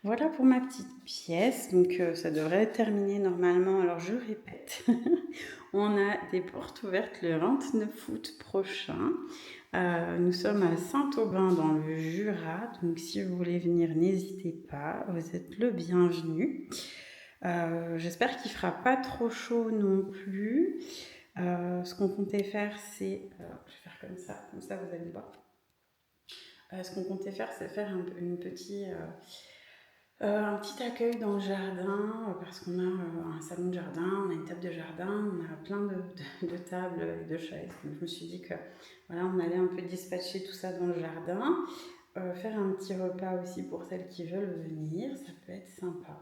Voilà pour ma petite pièce, donc ça devrait être terminé normalement. Alors je répète, on a des portes ouvertes le 29 août prochain. Nous sommes à Saint-Aubin dans le Jura, donc si vous voulez venir, n'hésitez pas, vous êtes le bienvenu. J'espère qu'il ne fera pas trop chaud non plus. Ce qu'on comptait faire, c'est... je vais faire comme ça vous allez voir. Ce qu'on comptait faire, c'est faire un petit accueil dans le jardin, parce qu'on a un salon de jardin, on a une table de jardin, on a plein de tables et de chaises. Donc je me suis dit que voilà, on allait un peu dispatcher tout ça dans le jardin. Faire un petit repas aussi pour celles qui veulent venir, ça peut être sympa.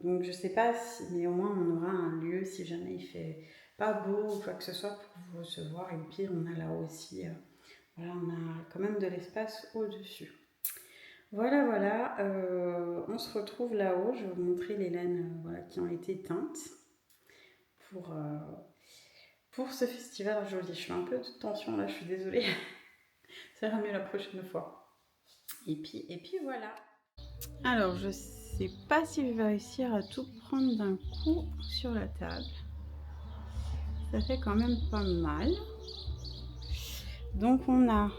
Donc je sais pas si, mais au moins on aura un lieu si jamais il fait pas beau ou quoi que ce soit pour vous recevoir. Et puis on a là aussi, voilà, on a quand même de l'espace au-dessus. Voilà, voilà, on se retrouve là-haut. Je vais vous montrer les laines voilà, qui ont été teintes pour ce festival joli. Je fais un peu de tension là, je suis désolée. Ça ira mieux la prochaine fois. Et puis voilà. Alors, je sais pas si je vais réussir à tout prendre d'un coup sur la table. Ça fait quand même pas mal. Donc, on a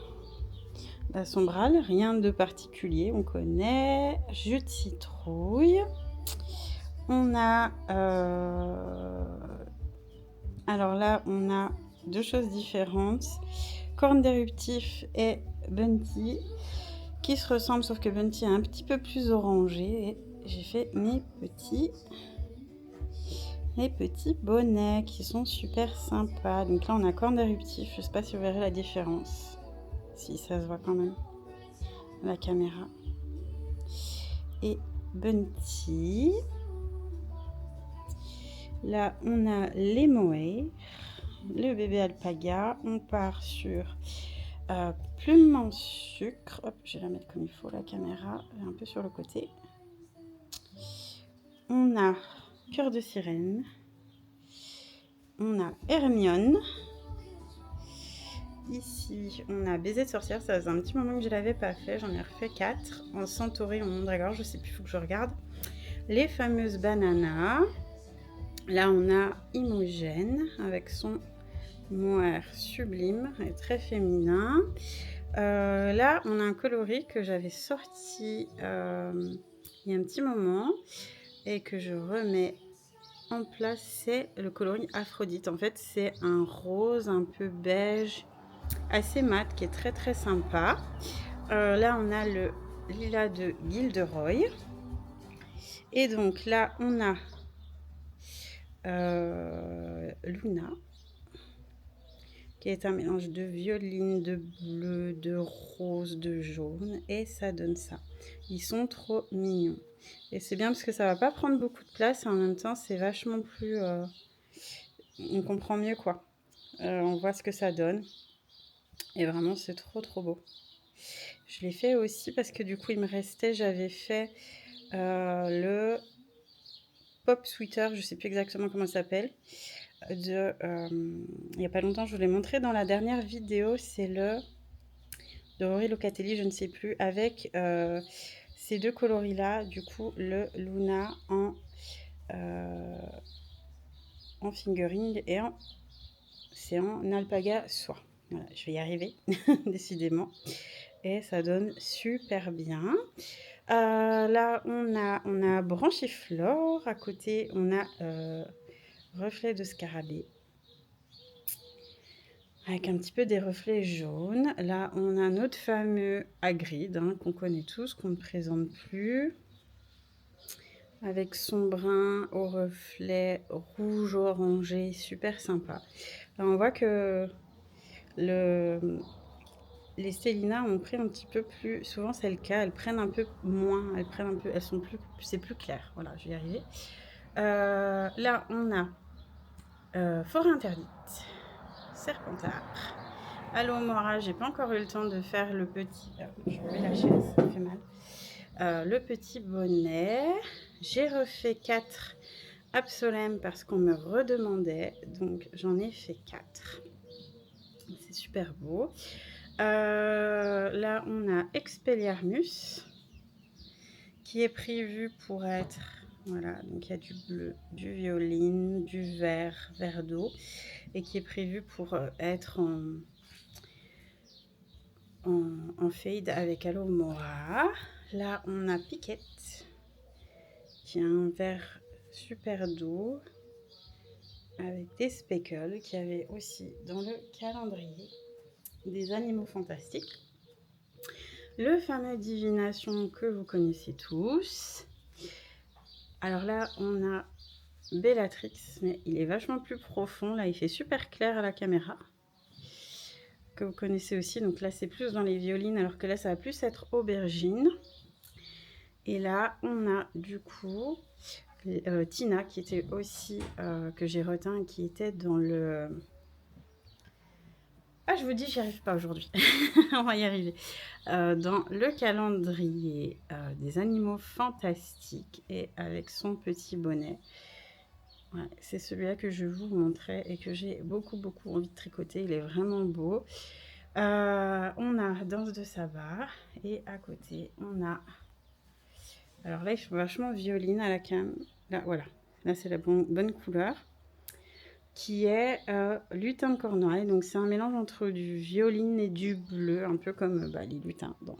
la sombrale, rien de particulier, on connaît. Jus de citrouille. On a... alors là, on a deux choses différentes. Corne d'éruptif et Bunty, qui se ressemblent, sauf que Bunty est un petit peu plus orangé. Et j'ai fait mes petits bonnets qui sont super sympas. Donc là, on a corne d'éruptif. Je sais pas si vous verrez la différence. Si, ça se voit quand même. La caméra. Et Bunty. Là, on a les mohair, le bébé alpaga. On part sur plume en sucre. Hop, je vais la mettre comme il faut, la caméra. Un peu sur le côté. On a cœur de sirène. On a Hermione. Ici, on a baiser de sorcière. Ça faisait un petit moment que je ne l'avais pas fait. J'en ai refait 4. En centauré, en mandragore. Je ne sais plus, il faut que je regarde. Les fameuses bananas. Là, on a Imogen avec son mohair sublime et très féminin. Là, on a un coloris que j'avais sorti il y a un petit moment et que je remets en place. C'est le coloris Aphrodite. En fait, c'est un rose un peu beige, assez mat, qui est très très sympa. Là, on a le lilas de Gilderoy. Et donc là, on a Luna, qui est un mélange de violine, de bleu, de rose, de jaune, et ça donne ça. Ils sont trop mignons. Et c'est bien parce que ça va pas prendre beaucoup de place, et en même temps, c'est vachement plus... on comprend mieux, quoi. On voit ce que ça donne. Et vraiment, c'est trop, trop beau. Je l'ai fait aussi parce que du coup, il me restait... J'avais fait le Pop Sweater, je sais plus exactement comment ça s'appelle. Il n'y a pas longtemps, je vous l'ai montré dans la dernière vidéo, c'est le de Rory Locatelli, je ne sais plus, avec ces deux coloris là, du coup le Luna en fingering et c'est en alpaga soie. Voilà, je vais y arriver décidément, et ça donne super bien. Là on a branchiflore, à côté on a reflet de scarabée avec un petit peu des reflets jaunes. Là, on a notre fameux Hagrid, hein, qu'on connaît tous, qu'on ne présente plus, avec son brun au reflet rouge orangé, super sympa. Là, on voit que les Stellina ont pris un petit peu plus, souvent c'est le cas, elles prennent un peu moins, elles sont plus, c'est plus clair. Voilà, je vais y arriver. Là, on a Forêt interdite, Serpentard, Allô Mora, j'ai pas encore eu le temps de faire le petit... je remets la chaise, ça me fait mal. Le petit bonnet. J'ai refait 4 Absolem parce qu'on me redemandait. Donc j'en ai fait 4. C'est super beau. Là on a Expelliarmus qui est prévu pour être... Voilà, donc il y a du bleu, du violine, du vert, vert d'eau. Et qui est prévu pour être en fade avec Alomora. Là, on a Piquette, qui a un vert super doux, avec des speckles, qui avait aussi dans le calendrier des animaux fantastiques. Le fameux Divination que vous connaissez tous. Alors là, on a Bellatrix, mais il est vachement plus profond. Là, il fait super clair à la caméra, que vous connaissez aussi. Donc là, c'est plus dans les violines, alors que là, ça va plus être aubergine. Et là, on a du coup Tina, qui était aussi, que j'ai retint, qui était dans le... Ah, je vous dis, j'y arrive pas aujourd'hui. On va y arriver. Dans le calendrier des animaux fantastiques et avec son petit bonnet. Ouais, c'est celui-là que je vous montrais et que j'ai beaucoup, beaucoup envie de tricoter. Il est vraiment beau. On a Danse de sabbat et à côté, on a... Alors là, ils sont vachement violine à la cam. Là, voilà. Là, c'est la bonne couleur. Qui est lutin de Cornouailles. Donc, c'est un mélange entre du violine et du bleu, un peu comme les lutins dans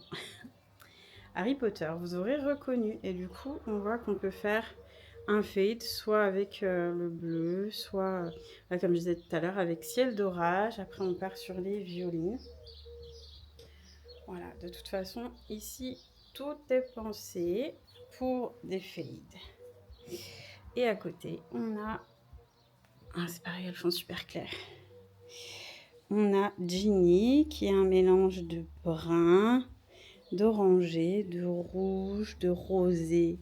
Harry Potter. Vous aurez reconnu. Et du coup, on voit qu'on peut faire un fade, soit avec le bleu, soit, comme je disais tout à l'heure, avec ciel d'orage. Après, on part sur les violines. Voilà, de toute façon, ici, tout est pensé pour des fades. Et à côté, on a... Ah, c'est pareil, elles font super clair. On a Ginny, qui est un mélange de brun, d'orangé, de rouge, de rosé.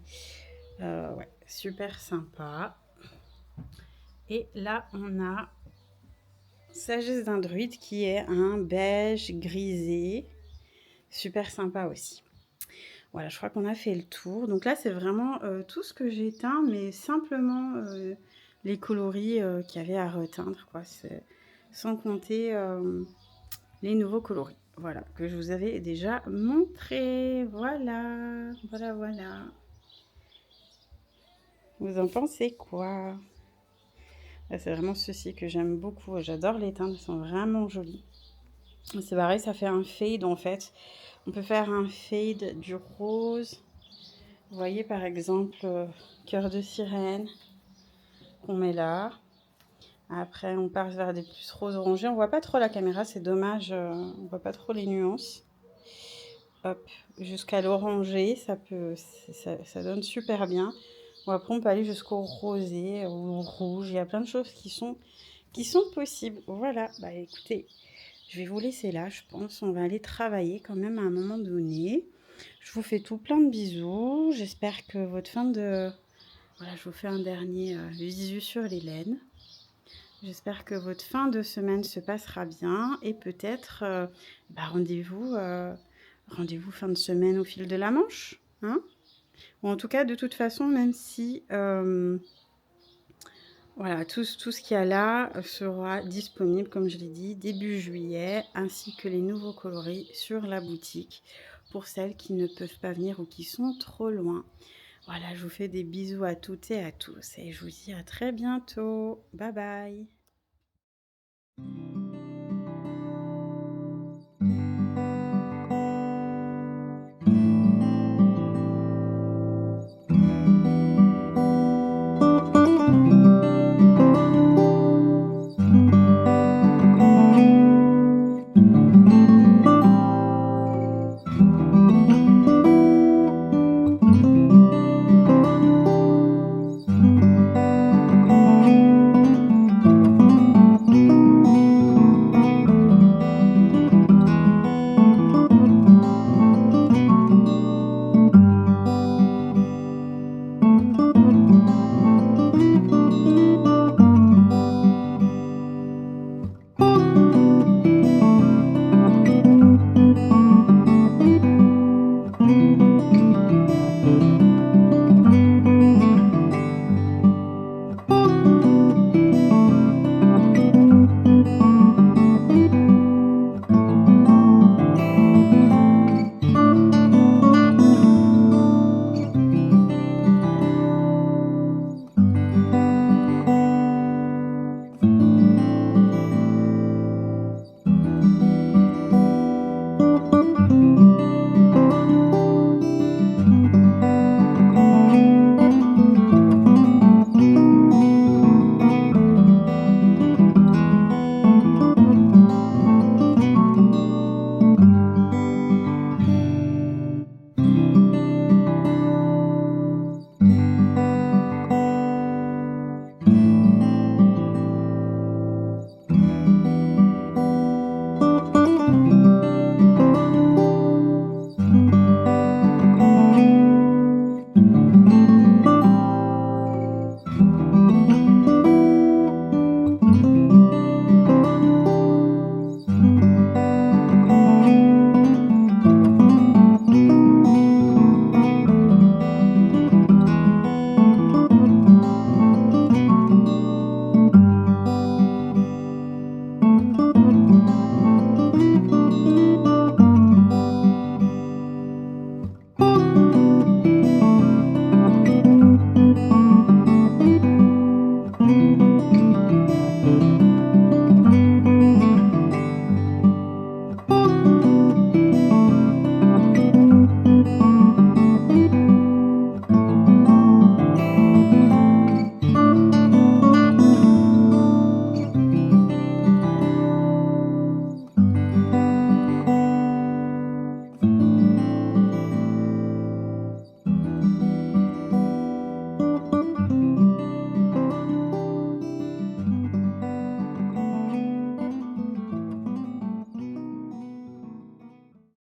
Ouais, super sympa. Et là, on a Sagesse d'un druide, qui est un beige grisé. Super sympa aussi. Voilà, je crois qu'on a fait le tour. Donc là, c'est vraiment tout ce que j'ai teint, mais simplement les coloris qu'il y avait à reteindre, quoi. Sans compter les nouveaux coloris. Voilà, que je vous avais déjà montré. Voilà, voilà, voilà. Vous en pensez quoi? C'est vraiment ceci que j'aime beaucoup. J'adore les teintes, elles sont vraiment jolies. C'est pareil, ça fait un fade en fait. On peut faire un fade du rose. Vous voyez par exemple cœur de sirène qu'on met là. Après on part vers des plus roses orangés. On voit pas trop la caméra, c'est dommage, on voit pas trop les nuances. Hop, jusqu'à l'orangé, ça donne super bien. Ou après on peut aller jusqu'au rosé ou au rouge. Il y a plein de choses qui sont possibles. Voilà, bah écoutez, je vais vous laisser là, je pense. On va aller travailler quand même à un moment donné. Je vous fais tout plein de bisous. J'espère que votre fin de... Voilà, je vous fais un dernier visu sur les laines. J'espère que votre fin de semaine se passera bien et peut-être bah, rendez-vous fin de semaine au fil de la Manche, hein, ou en tout cas, de toute façon, même si voilà, tout ce qu'il y a là sera disponible, comme je l'ai dit, début juillet, ainsi que les nouveaux coloris sur la boutique pour celles qui ne peuvent pas venir ou qui sont trop loin. Voilà, je vous fais des bisous à toutes et à tous et je vous dis à très bientôt. Bye bye.